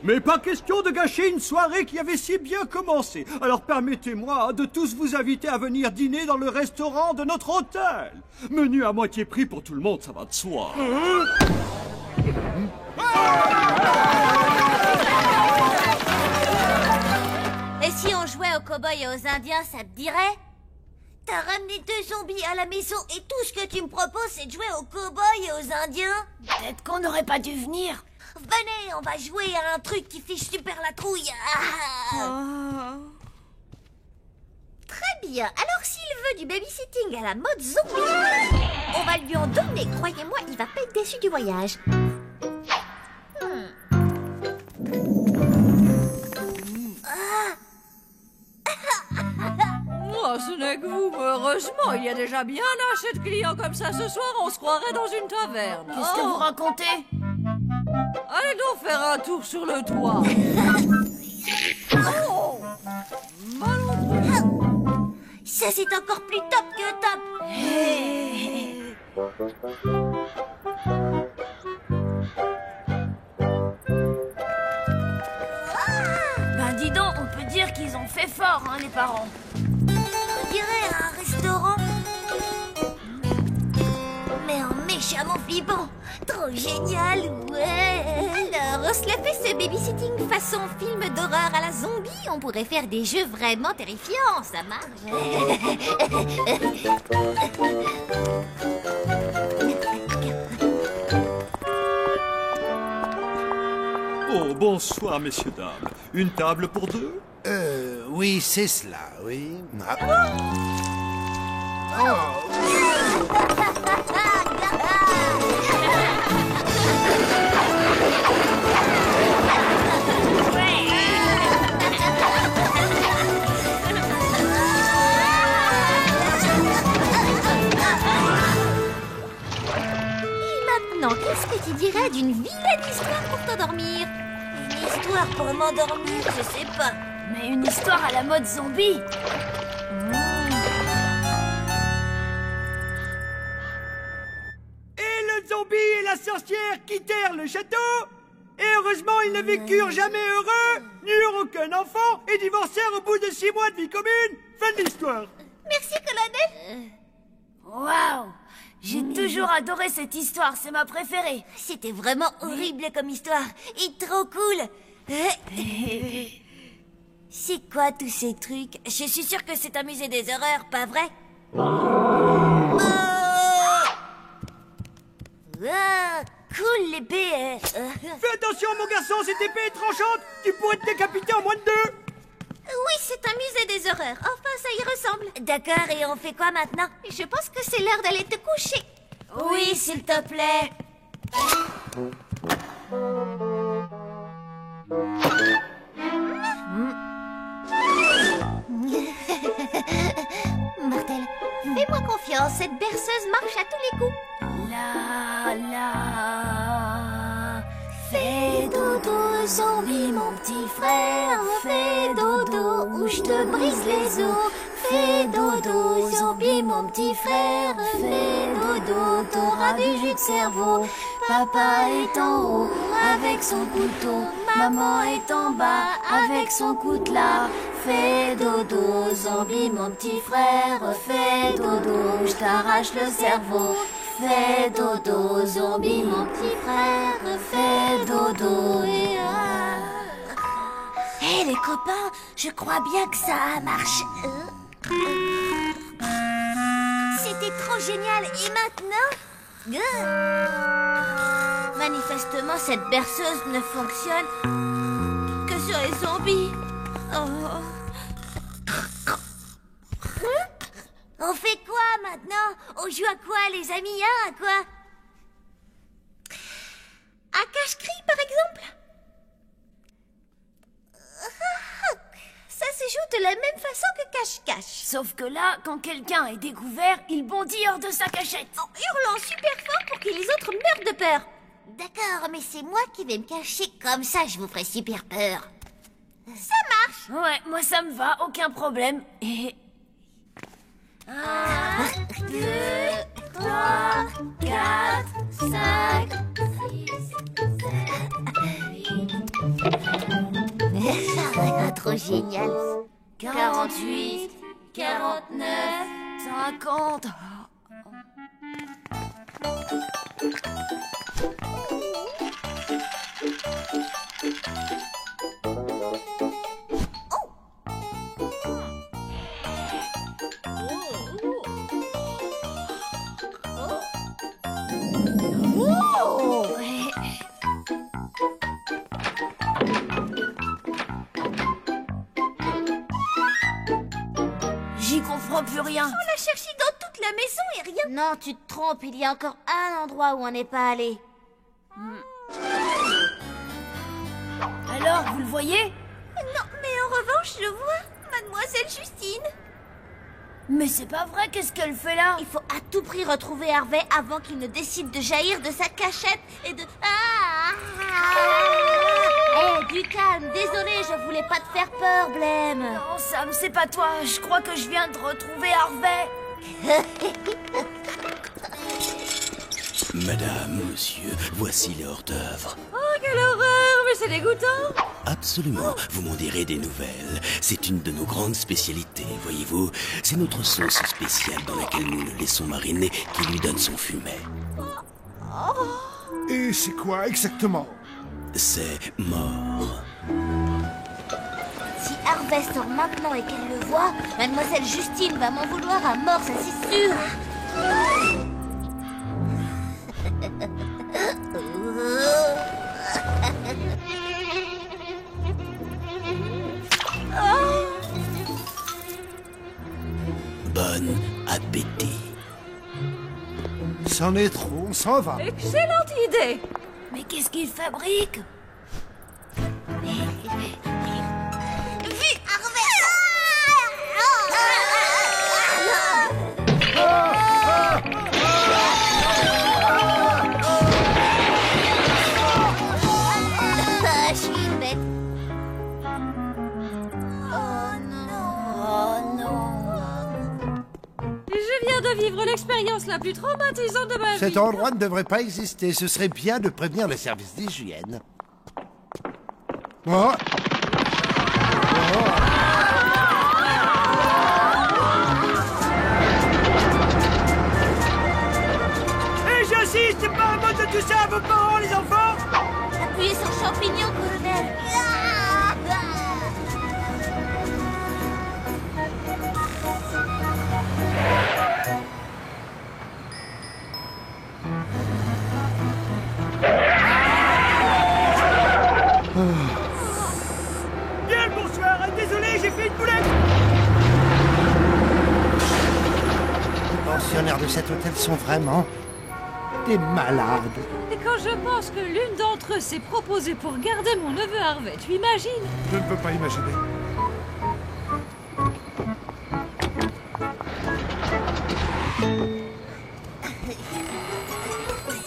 Mais pas question de gâcher une soirée qui avait si bien commencé. Alors permettez-moi de tous vous inviter à venir dîner dans le restaurant de notre hôtel. Menu à moitié prix pour tout le monde, ça va de soi. Et si on jouait aux cow-boys et aux indiens, ça te dirait? T'as ramené 2 zombies à la maison et tout ce que tu me proposes, c'est de jouer aux cow-boys et aux indiens? Peut-être qu'on n'aurait pas dû venir. Venez, on va jouer à un truc qui fiche super la trouille. Très bien, alors s'il veut du babysitting à la mode zombie, on va lui en donner, croyez-moi, il va pas être déçu du voyage. Oh, ce n'est que vous. Heureusement, il y a déjà bien assez de clients comme ça ce soir, on se croirait dans une taverne. Qu'est-ce que vous racontez? Allez donc faire un tour sur le toit. Oh, ça, c'est encore plus top que top. Ben dis donc, on peut dire qu'ils ont fait fort, hein, les parents. On dirait un restaurant, mais en méchamment flippant. vivant. Trop génial, ouais. Alors, on se la fait ce babysitting façon film d'horreur à la zombie. On pourrait faire des jeux vraiment terrifiants, ça marche. Oh, bonsoir, messieurs, dames. Une table pour deux? Oui, c'est cela, oui. Ah. Maintenant, qu'est-ce que tu dirais d'une vilaine histoire pour t'endormir? Une histoire pour m'endormir, je sais pas. Mais une histoire à la mode zombie. Et le zombie et la sorcière quittèrent le château. Et heureusement, ils ne vécurent jamais heureux, n'eurent aucun enfant et divorcèrent au bout de 6 mois de vie commune. Fin de l'histoire. Merci, colonel. Waouh! J'ai toujours adoré cette histoire, c'est ma préférée. C'était vraiment horrible comme histoire. Et trop cool. C'est quoi tous ces trucs? Je suis sûre que c'est un musée des horreurs, pas vrai? Cool l'épée. Fais attention, mon garçon, cette épée est tranchante. Tu pourrais te décapiter en moins de 2. Oui, c'est un musée des horreurs. Enfin, ça y ressemble. D'accord, et on fait quoi maintenant? Je pense que c'est l'heure d'aller te coucher. Oui, s'il te plaît. Martel, fais-moi confiance. Cette berceuse marche à tous les coups. Fais dodo, zombie, mon petit frère. Fais dodo, ou je te brise les os. Fais dodo, zombie, mon petit frère. Fais dodo, t'auras du jus de cerveau. Papa est en haut avec son couteau. Maman est en bas avec son coutelas. Fais dodo, zombie, mon petit frère. Fais dodo, je t'arrache le cerveau. Fais dodo, zombie, mon petit frère. Fais dodo et Hé, les copains, je crois bien que ça marche. C'était trop génial. Et maintenant? Manifestement, cette berceuse ne fonctionne que sur les zombies. On fait quoi maintenant? On joue à quoi, les amis, hein? À quoi? À cache-cri, par exemple? Ça se joue de la même façon que cache-cache. sauf que là, quand quelqu'un est découvert, il bondit hors de sa cachette. En hurlant super fort pour que les autres meurent de peur. D'accord, mais c'est moi qui vais me cacher. Comme ça, je vous ferai super peur. Ça marche. Ouais, moi ça me va, aucun problème. Et... 1, 2, 3, 4, 5, 6, 7, Trop génial. 48, 49, 50... J'y comprends plus rien. On l'a cherché dans toute la maison et rien. Non, tu te trompes, il y a encore un endroit où on n'est pas allé. Alors, vous le voyez? Non, mais en revanche, je vois Mademoiselle Justine. Mais c'est pas vrai, qu'est-ce qu'elle fait là? Il faut à tout prix retrouver Harvey avant qu'il ne décide de jaillir de sa cachette et de... Du calme, désolé, je voulais pas te faire peur, Blême. Non, Sam, c'est pas toi. Je crois que je viens de retrouver Harvey. Madame, monsieur, voici les hors-d'œuvre. Oh, quelle horreur, mais c'est dégoûtant. Absolument, vous m'en direz des nouvelles. C'est une de nos grandes spécialités, voyez-vous. C'est notre sauce spéciale dans laquelle nous le laissons mariner qui lui donne son fumet. Oh, Et c'est quoi exactement? C'est mort. Si Harvey sort maintenant et qu'elle le voit, Mademoiselle Justine va m'en vouloir à mort, ça c'est sûr. Bon appétit. C'en est trop, on s'en va. Excellente idée. Mais qu'est-ce qu'il fabrique? Je suis une bête. Oh non. Oh non. Je viens de vivre l'expérience la plus traumatisante de ma vie. Cet endroit ne devrait pas exister. Ce serait bien de prévenir le service d'hygiène. Oh. Et j'insiste par un mot de tout ça à vos parents, les enfants. Appuyez sur champignon, colonel. Bien le bonsoir. Désolé, j'ai fait une boulette. Les pensionnaires de cet hôtel sont vraiment des malades. Et quand je pense que l'une d'entre eux s'est proposée pour garder mon neveu Harvey, tu imagines? Je ne peux pas imaginer.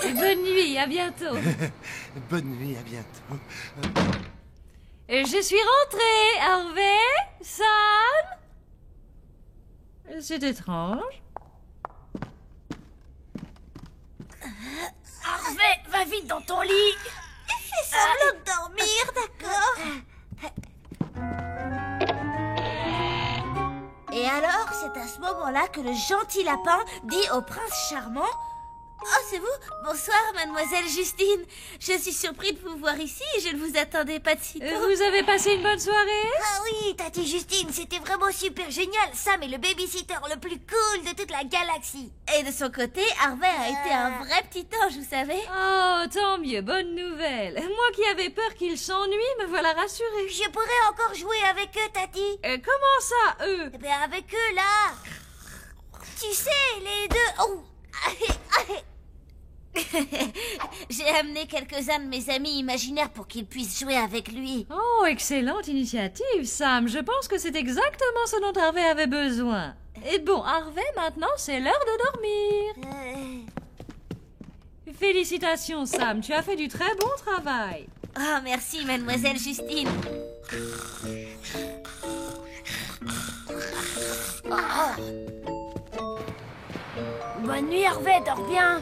Et bonne nuit, à bientôt. Bonne nuit, à bientôt. Et je suis rentrée, Harvey, Sam. C'est étrange. Harvey, va vite dans ton lit. Fais semblant de dormir, d'accord? Et alors, c'est à ce moment-là que le gentil lapin dit au prince charmant: Oh, c'est vous? Bonsoir, mademoiselle Justine. Je suis surpris de vous voir ici et je ne vous attendais pas de si tôt. Vous avez passé une bonne soirée? Ah oui, Tati Justine, c'était vraiment super génial. Sam est le babysitter le plus cool de toute la galaxie. Et de son côté, Harvey a été un vrai petit ange, vous savez. Oh, tant mieux, bonne nouvelle. Moi qui avais peur qu'il s'ennuie, me voilà rassurée. Je pourrais encore jouer avec eux, Tati. Comment ça, eux? Eh bien, avec eux, là. Tu sais, les deux... Oh. J'ai amené quelques-uns de mes amis imaginaires pour qu'ils puissent jouer avec lui. Oh, excellente initiative, Sam. Je pense que c'est exactement ce dont Harvey avait besoin. Et bon, Harvey, maintenant, c'est l'heure de dormir. Félicitations, Sam. Tu as fait du très bon travail. Oh, merci, mademoiselle Justine. Bonne nuit, Harvey, dors bien.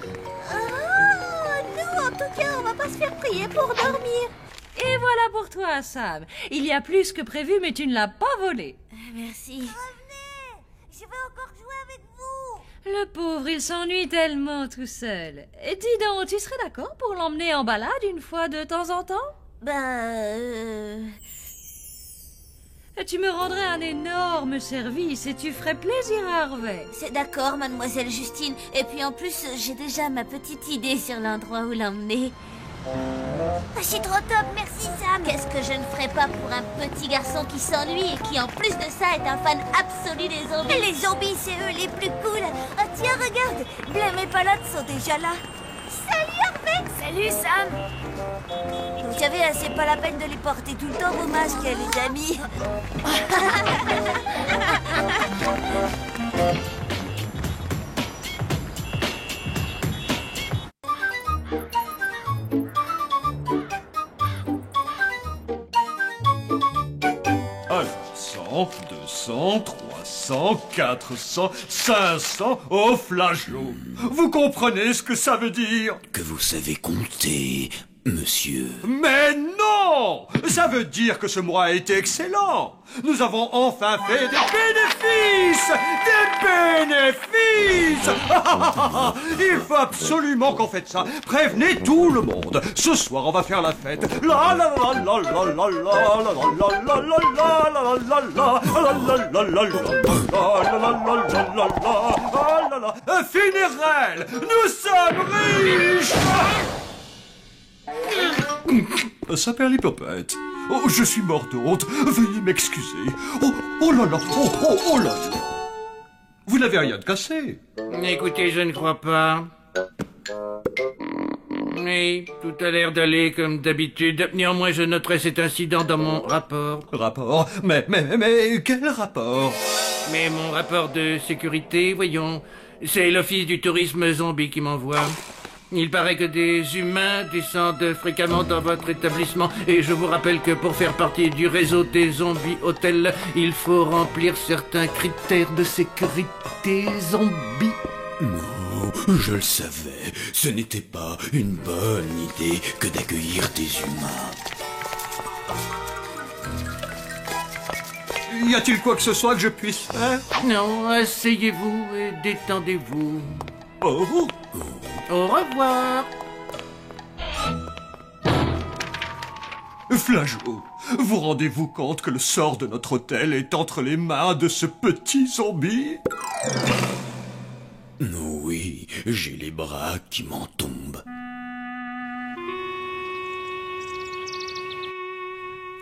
Nous, en tout cas, on va pas se faire prier pour dormir. Et voilà pour toi, Sam. Il y a plus que prévu, mais tu ne l'as pas volé. Merci. Revenez, je vais encore jouer avec vous. Le pauvre, il s'ennuie tellement tout seul. Et dis donc, tu serais d'accord pour l'emmener en balade une fois de temps en temps? Tu me rendrais un énorme service et tu ferais plaisir à Harvey. C'est d'accord, mademoiselle Justine. Et puis en plus, j'ai déjà ma petite idée sur l'endroit où l'emmener. Ah, c'est trop top, merci Sam. Qu'est-ce que je ne ferais pas pour un petit garçon qui s'ennuie et qui en plus de ça est un fan absolu des zombies. Et les zombies, c'est eux les plus cool. Ah tiens, regarde, Blême et Palade sont déjà là. Salut Harvey. Salut Sam. Vous savez, c'est pas la peine de les porter tout le temps vos masques, les amis. Alors, 100, 200, 300, 400, 500, oh flageot! Vous comprenez ce que ça veut dire? Que vous savez compter, monsieur. Mais non! Bon, ça veut dire que ce mois a été excellent. Nous avons enfin fait des bénéfices. Des bénéfices. Il faut absolument qu'on fête ça. Prévenez tout le monde. Ce soir, on va faire la fête. La la la la la la la la la la la la la la. Funérailles. Nous sommes riches. Saperlipopette. Oh, je suis mort de honte. Veuillez m'excuser. Oh là là. Oh là là. Vous n'avez rien de cassé. Écoutez, je ne crois pas. Oui, tout a l'air d'aller comme d'habitude. Néanmoins, je noterai cet incident dans mon rapport. Rapport? Mais quel rapport? Mais mon rapport de sécurité, voyons. C'est l'Office du tourisme zombie qui m'envoie. Il paraît que des humains descendent fréquemment dans votre établissement et je vous rappelle que pour faire partie du réseau des zombies hôtels, il faut remplir certains critères de sécurité zombie. Non, je le savais. Ce n'était pas une bonne idée que d'accueillir des humains. Y a-t-il quoi que ce soit que je puisse faire? Non, asseyez-vous et détendez-vous. Oh. Au revoir. Flageot, vous rendez-vous compte que le sort de notre hôtel est entre les mains de ce petit zombie? Oui, j'ai les bras qui m'en tombent.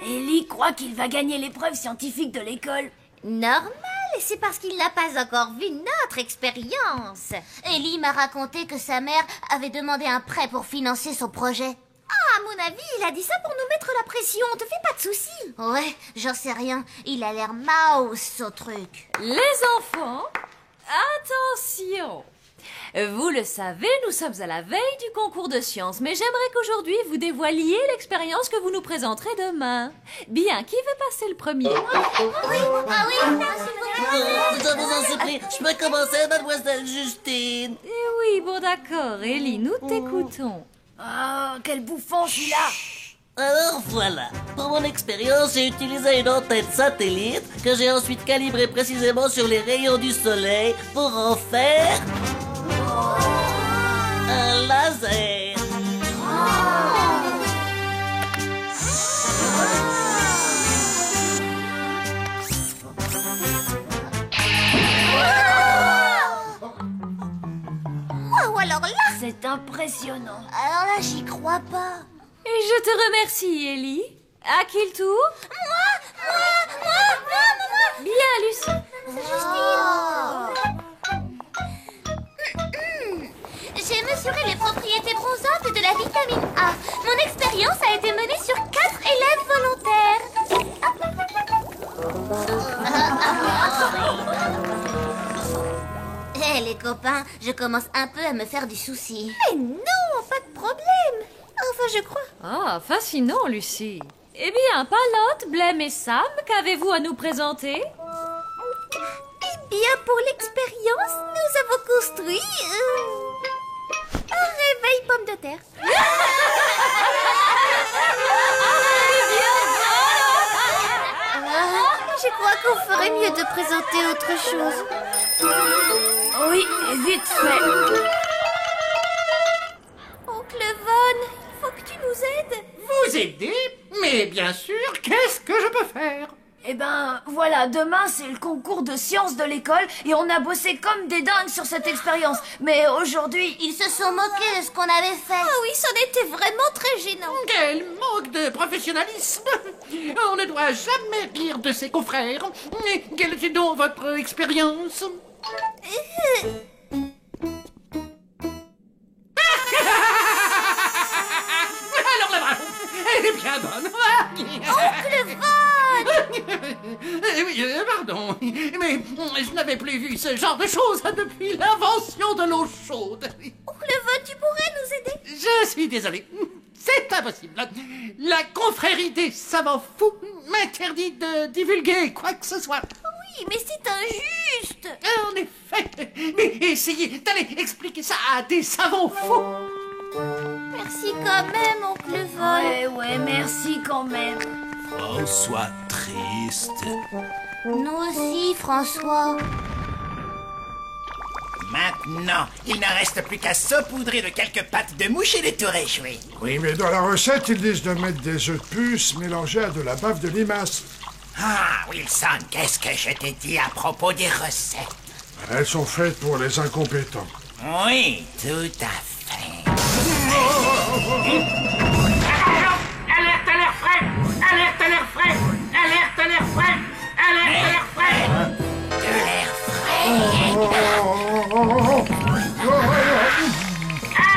Ellie croit qu'il va gagner l'épreuve scientifique de l'école. Normal, c'est parce qu'il n'a pas encore vu notre expérience. Ellie m'a raconté que sa mère avait demandé un prêt pour financer son projet. Ah, à mon avis, il a dit ça pour nous mettre la pression. Te fais pas de soucis. Ouais, j'en sais rien. Il a l'air mouse, au truc. Les enfants, attention! Vous le savez, nous sommes à la veille du concours de sciences, mais j'aimerais qu'aujourd'hui vous dévoiliez l'expérience que vous nous présenterez demain. Bien, qui veut passer le premier? Oui, Je vous en supplie, je peux commencer, mademoiselle Justine. Oui, bon d'accord, Ellie, nous t'écoutons. Ah, quel bouffon celui-là! Alors voilà, pour mon expérience, j'ai utilisé une antenne satellite que j'ai ensuite calibrée précisément sur les rayons du soleil pour en faire un laser. Wow, alors là... C'est impressionnant. Alors là, j'y crois pas. Et je te remercie, Ellie. À qui le tour? Moi. Bien, Lucie. J'ai mesuré les propriétés bronzantes de la vitamine A. Mon expérience a été menée sur 4 élèves volontaires. Hé, les copains, je commence un peu à me faire du souci. Mais non, pas de problème. Enfin, je crois. Ah, fascinant, Lucie. Eh bien, Palotte, Blême et Sam, qu'avez-vous à nous présenter? Eh bien, pour l'expérience, nous avons construit... un réveil pomme de terre. Je crois qu'on ferait mieux de présenter autre chose. Oui, et vite fait. Oncle Von, il faut que tu nous aides. Vous aider? Mais bien sûr, qu'est-ce que je peux faire? Eh ben, voilà, demain c'est le concours de sciences de l'école et on a bossé comme des dingues sur cette expérience. Mais aujourd'hui... Ils se sont moqués de ce qu'on avait fait. Ah oui, c'en était vraiment très gênant. Quel manque de professionnalisme! On ne doit jamais rire de ses confrères. Quelle était donc votre expérience? Alors la bravo! Elle est bien bonne! Oncle Von! Oui, pardon, mais je n'avais plus vu ce genre de choses depuis l'invention de l'eau chaude. Oncle Von, tu pourrais nous aider? Je suis désolé, c'est impossible. La confrérie des savants fous m'interdit de divulguer quoi que ce soit. Oui, mais c'est injuste. En effet, mais essayez d'aller expliquer ça à des savants fous. Merci quand même, oncle Vol. Ouais, merci quand même. François triste. Nous aussi, François. Maintenant, il ne reste plus qu'à saupoudrer de quelques pattes de mouche et les tout réjouir. Oui, mais dans la recette, ils disent de mettre des œufs de puce mélangés à de la bave de limace. Ah, Wilson, qu'est-ce que je t'ai dit à propos des recettes? Elles sont faites pour les incompétents. Oui, tout à fait. Alerte à l'air frais! Alerte à l'air frais! Alerte à l'air frais! Alerte à l'air frais! De l'air frais.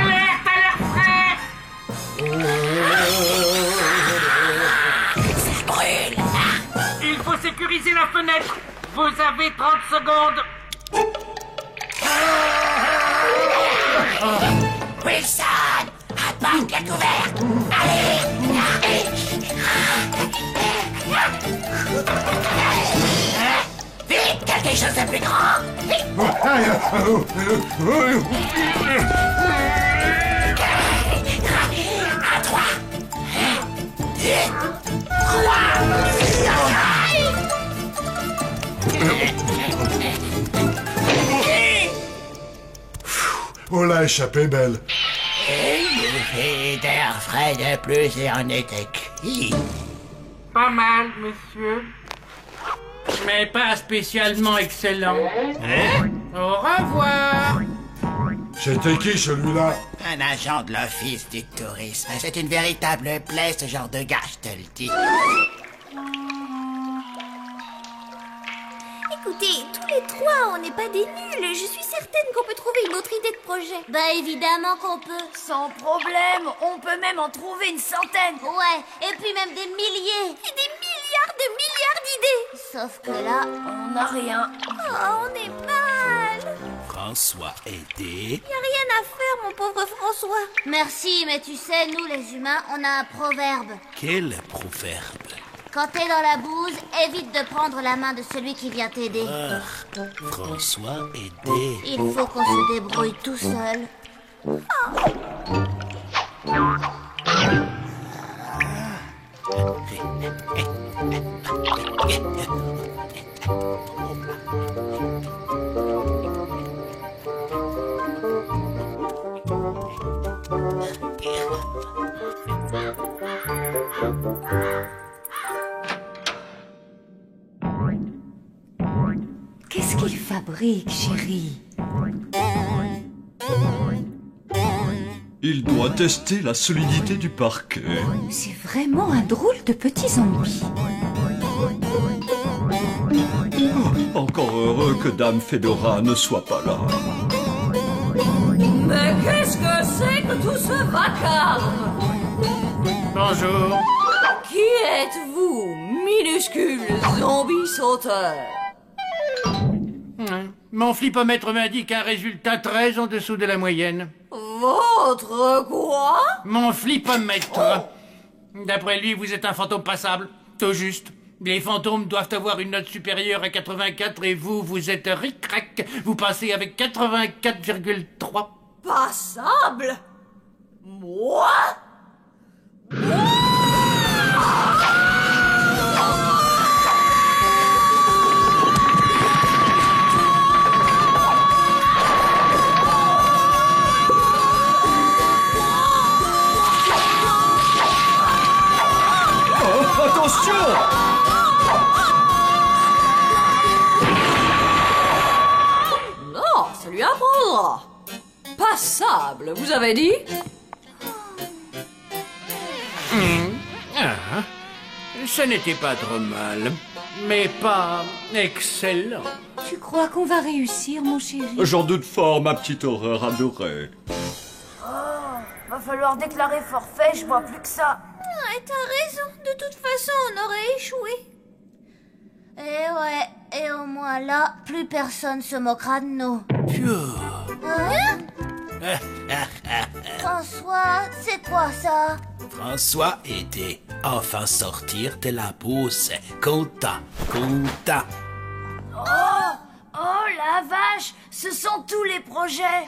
Alerte à l'air frais! Ça brûle. Il faut sécuriser la fenêtre. Vous avez 30 secondes. Wilson, apporte la couverte. Allez. Vite, quelque chose de plus grand. À 3, 2, 3. Oh, la échappée belle. Une bouffée d'air frais de plus et on était cuit. Pas mal, monsieur. Mais pas spécialement excellent. Au revoir. C'était qui, celui-là? Un agent de l'Office du tourisme. C'est une véritable plaie, ce genre de gars, je te le dis. Écoutez, tous les trois, on n'est pas des nuls. Je suis certaine qu'on peut trouver une autre idée de projet. Bah évidemment qu'on peut. Sans problème, on peut même en trouver une centaine. Ouais, et puis même des milliers. Et des milliards d'idées. Sauf que là, On n'a rien. Oh, on est mal. François aidé. Y a rien à faire, mon pauvre François. merci, mais tu sais, nous les humains, on a un proverbe. Quel proverbe? Quand t'es dans la bouse, évite de prendre la main de celui qui vient t'aider. François aidé. Il faut qu'on se débrouille tout seul. Qu'est-ce qu'il fabrique, chérie? Il doit tester la solidité du parquet. C'est vraiment un drôle de petit zombie. Oh, encore heureux que Dame Fedora ne soit pas là. Mais qu'est-ce que c'est que tout ce vacarme? Bonjour. Qui êtes-vous, minuscule zombie sauteur? Mon flipomètre m'indique un résultat très en dessous de la moyenne. Votre quoi? Mon flipomètre. D'après lui, vous êtes un fantôme passable. Tout juste. Les fantômes doivent avoir une note supérieure à 84 et vous êtes ric-rac. Vous passez avec 84,3. Passable? Moi? Attention! Non, ça lui apprendra. Passable, vous avez dit? Ce n'était pas trop mal, mais pas excellent. Tu crois qu'on va réussir, mon chéri? J'en doute fort, ma petite horreur adorée. Va falloir déclarer forfait, je vois plus que ça. Ah, t'as raison. De toute façon, on aurait échoué. Et ouais, et au moins là, plus personne se moquera de nous. Hein? François, c'est quoi ça? François aidé. Enfin sortir de la bourse. Content. Oh la vache, ce sont tous les projets.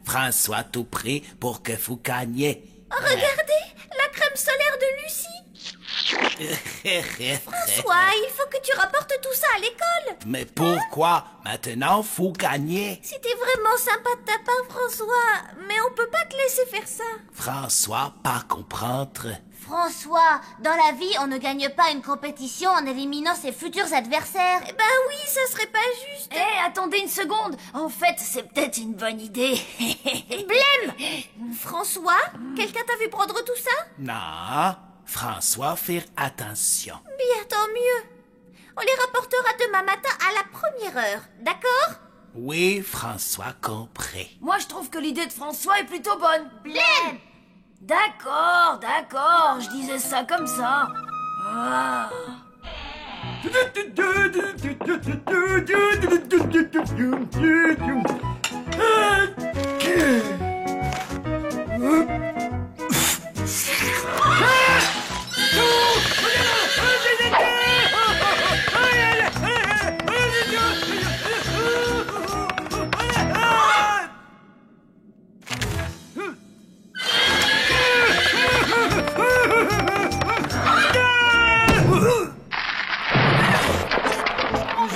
François tout prie pour que vous gagniez. Regardez, la crème solaire de Lucie. François, il faut que tu rapportes tout ça à l'école. Mais pourquoi maintenant vous gagnez? C'était vraiment sympa de ta part, François, mais on peut pas te laisser faire ça. François, pas comprendre. François, dans la vie, on ne gagne pas une compétition en éliminant ses futurs adversaires. Eh ben oui, ça serait pas juste. Attendez une seconde. En fait, c'est peut-être une bonne idée. Blême! François, quelqu'un t'a vu prendre tout ça? Non, François, faire attention. Bien, tant mieux. On les rapportera demain matin à la première heure, d'accord? Oui, François compris. Moi, je trouve que l'idée de François est plutôt bonne. Blême! D'accord, je disais ça comme ça. Ah.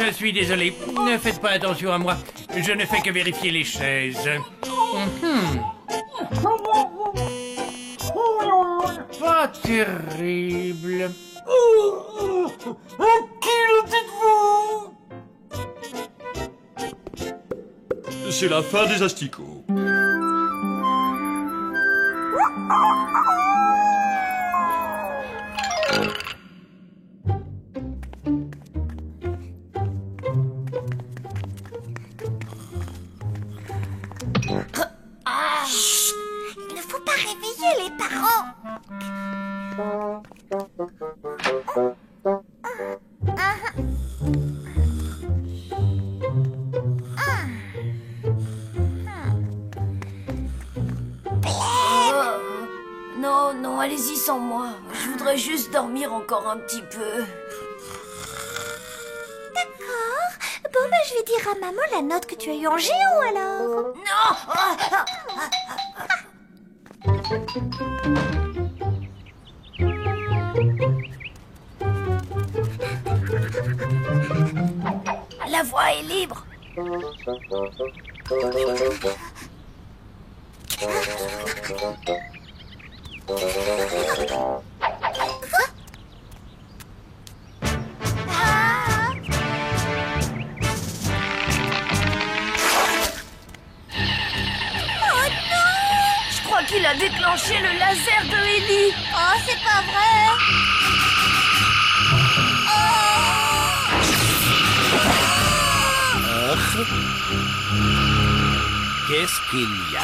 Je suis désolé, ne faites pas attention à moi. Je ne fais que vérifier les chaises. Pas terrible. Qui le dites-vous? C'est la fin des asticots. Il ne faut pas réveiller les parents. Non, allez-y sans moi. Je voudrais juste dormir encore un petit peu. D'accord. Bon, je vais dire à maman la note que tu as eue en géo, alors. Non! La voie est libre. Je crois qu'il a déclenché le laser de Ellie. Oh, c'est pas vrai. Qu'est-ce qu'il y a?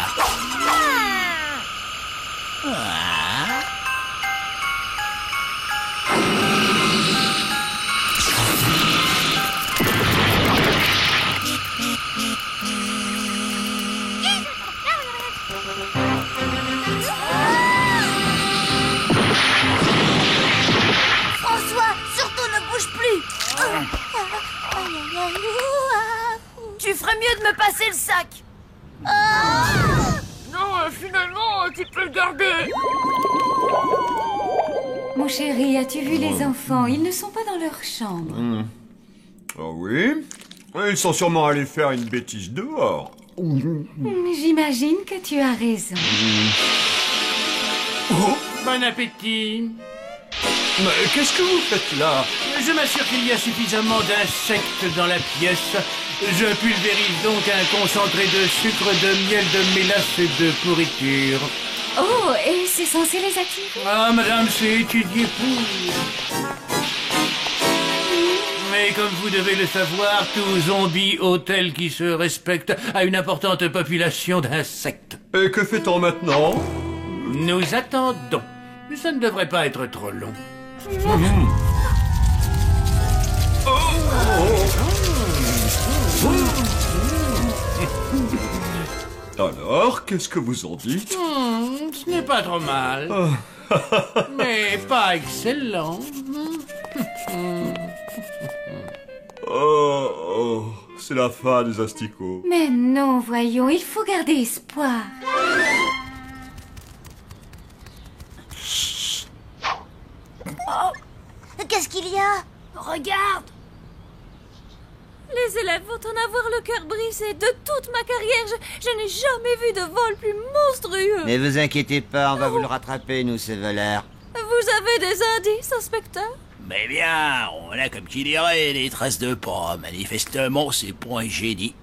François, surtout ne bouge plus. Tu ferais mieux de me passer le sac. Non, finalement, tu peux le garder. Mon chéri, as-tu vu les enfants? Ils ne sont pas dans leur chambre. Ah oui? Ils sont sûrement allés faire une bêtise dehors. J'imagine que tu as raison. Bon appétit. Mais qu'est-ce que vous faites là? Je m'assure qu'il y a suffisamment d'insectes dans la pièce. Je pulvérise donc un concentré de sucre, de miel, de mélasse et de pourriture. Oh, et c'est censé les attirer? Ah, madame, c'est étudié pour. Mais comme vous devez le savoir, tout zombie hôtel qui se respecte a une importante population d'insectes. Et que fait-on maintenant? Nous attendons. Ça ne devrait pas être trop long. Alors, qu'est-ce que vous en dites? Ce n'est pas trop mal. Mais pas excellent. c'est la fin des asticots. Mais non, voyons, il faut garder espoir. Qu'est-ce qu'il y a? Regarde! Les élèves vont en avoir le cœur brisé. De toute ma carrière, je n'ai jamais vu de vol plus monstrueux. Ne vous inquiétez pas, on va vous le rattraper, nous, ces voleurs. Vous avez des indices, inspecteur? Mais bien, on a comme qui dirait des traces de pas. Manifestement, c'est pour un génie.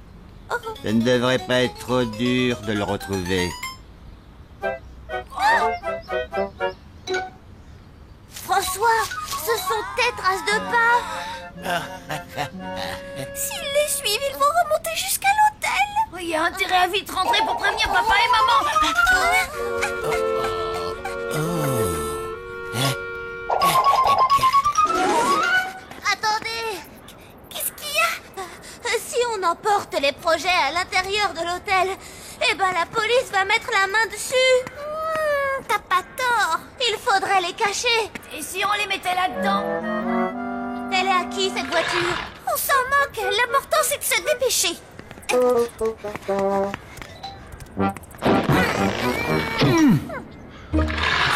Ça ne devrait pas être trop dur de le retrouver. François, ce sont tes traces de pas. S'ils les suivent, ils vont remonter jusqu'à l'hôtel. Il y a intérêt à vite rentrer pour prévenir papa et maman. Attendez, qu'est-ce qu'il y a? Si on emporte les projets à l'intérieur de l'hôtel, eh ben la police va mettre la main dessus. T'as pas tort, il faudrait les cacher. Et si on les mettait là-dedans? Elle est à qui cette voiture? On s'en moque, l'important c'est de se dépêcher.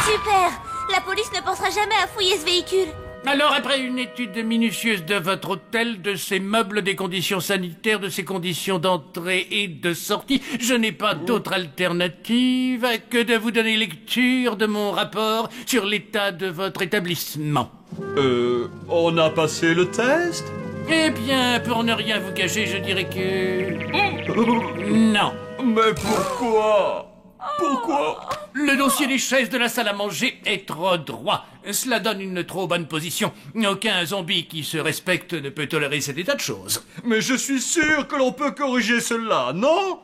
Super, la police ne pensera jamais à fouiller ce véhicule. Alors, après une étude minutieuse de votre hôtel, de ses meubles, des conditions sanitaires, de ses conditions d'entrée et de sortie, je n'ai pas d'autre alternative que de vous donner lecture de mon rapport sur l'état de votre établissement. On a passé le test? Eh bien, pour ne rien vous cacher, je dirais que... Non. Mais pourquoi? Pourquoi? Le dossier des chaises de la salle à manger est trop droit. Cela donne une trop bonne position. Aucun zombie qui se respecte ne peut tolérer cet état de choses. Mais je suis sûr que l'on peut corriger cela, non?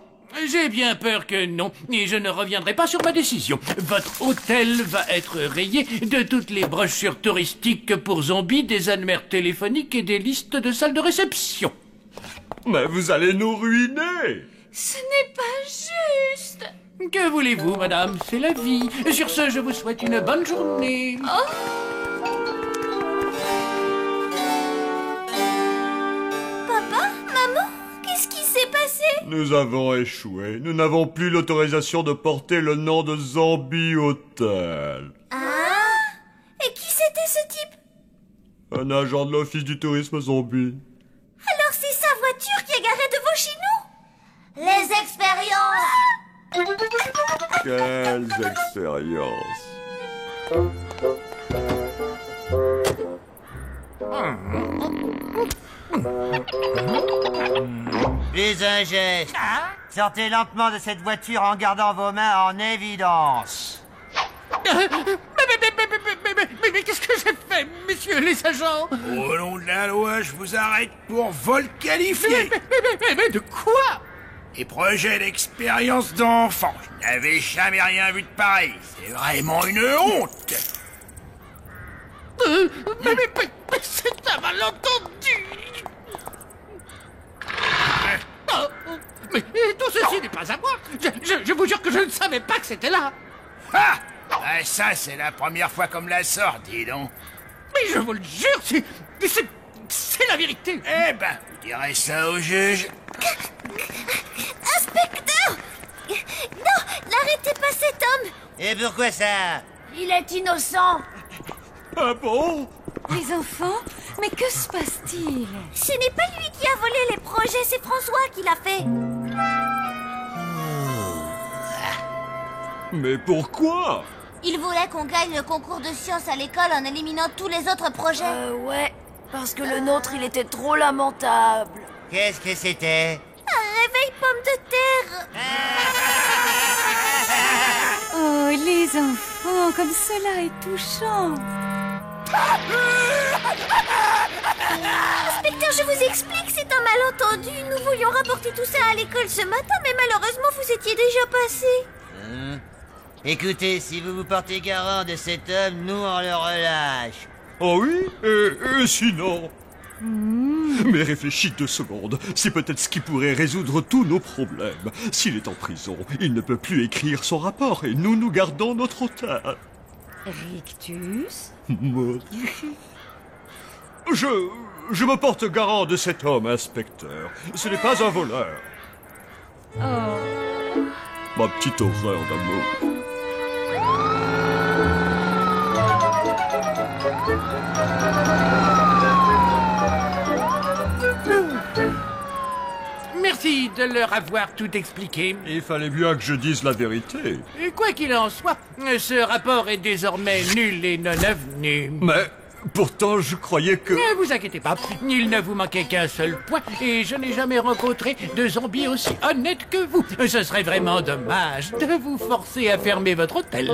J'ai bien peur que non, et je ne reviendrai pas sur ma décision. Votre hôtel va être rayé de toutes les brochures touristiques pour zombies, des annuaires téléphoniques et des listes de salles de réception. Mais vous allez nous ruiner! Ce n'est pas juste. Que voulez-vous, madame? C'est la vie. Sur ce, je vous souhaite une bonne journée. Papa, maman, qu'est-ce qui s'est passé? Nous avons échoué. Nous n'avons plus l'autorisation de porter le nom de Zombie Hôtel. Ah? Et qui c'était ce type? Un agent de l'office du tourisme zombie. Alors c'est sa voiture qui est garée devant chez nous? Les expériences! Quelles expériences! Plus un geste. Sortez lentement de cette voiture en gardant vos mains en évidence. Mais qu'est-ce que j'ai fait, messieurs les agents? Au nom de la loi, je vous arrête pour vol qualifié. Mais de quoi? Et projet d'expérience d'enfant. Je n'avais jamais rien vu de pareil. C'est vraiment une honte. Mais c'est un malentendu. Mais tout ceci n'est pas à moi. Je vous jure que je ne savais pas que c'était là. Ah! Ben ça, c'est la première fois qu'on me la sort, dis donc. Mais je vous le jure, c'est la vérité. Eh ben, vous direz ça au juge. Inspecteur! Non, n'arrêtez pas cet homme! Et pourquoi ça? Il est innocent. Ah bon? Les enfants, mais que se passe-t-il? Ce n'est pas lui qui a volé les projets, c'est François qui l'a fait. Mais pourquoi? Il voulait qu'on gagne le concours de sciences à l'école en éliminant tous les autres projets. Ouais, parce que le nôtre, il était trop lamentable. Qu'est-ce que c'était? Un réveil pomme de terre. Oh, les enfants, comme cela est touchant. Inspecteur, je vous explique, c'est un malentendu. Nous voulions rapporter tout ça à l'école ce matin, mais malheureusement, vous étiez déjà passé. Écoutez, si vous vous portez garant de cet homme, nous on le relâche. Oh oui? Et sinon? Mais réfléchis 2 secondes. C'est peut-être ce qui pourrait résoudre tous nos problèmes. S'il est en prison, il ne peut plus écrire son rapport et nous gardons notre hôtel. Rictus? Je me porte garant de cet homme, inspecteur. Ce n'est pas un voleur. Ma petite horreur d'amour. Merci de leur avoir tout expliqué. Il fallait bien que je dise la vérité. Et quoi qu'il en soit, ce rapport est désormais nul et non avenu. Mais pourtant, je croyais que... Ne vous inquiétez pas, il ne vous manquait qu'un seul point, et je n'ai jamais rencontré de zombie aussi honnête que vous. Ce serait vraiment dommage de vous forcer à fermer votre hôtel.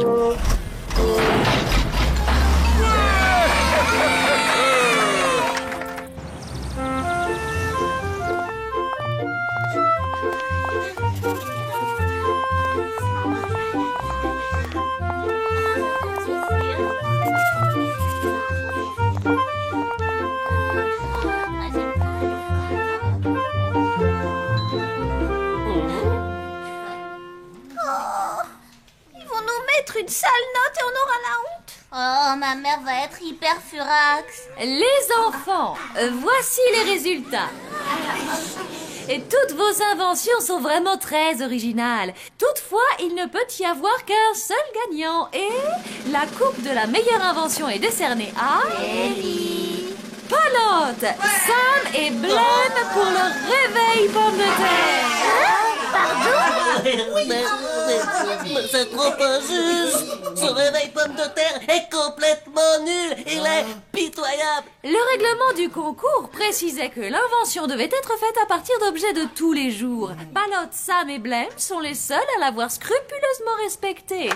Une sale note et on aura la honte. Oh, ma mère va être hyper furax. Les enfants, voici les résultats. Et toutes vos inventions sont vraiment très originales. Toutefois, il ne peut y avoir qu'un seul gagnant. Et la coupe de la meilleure invention est décernée à... Ellie. Palotte, Sam et Blême pour le réveil pomme de terre. Mais c'est trop injuste. Ce réveil pomme de terre est complètement nul. Il est pitoyable. Le règlement du concours précisait que l'invention devait être faite à partir d'objets de tous les jours. Palotte, Sam et Blême sont les seuls à l'avoir scrupuleusement respectée.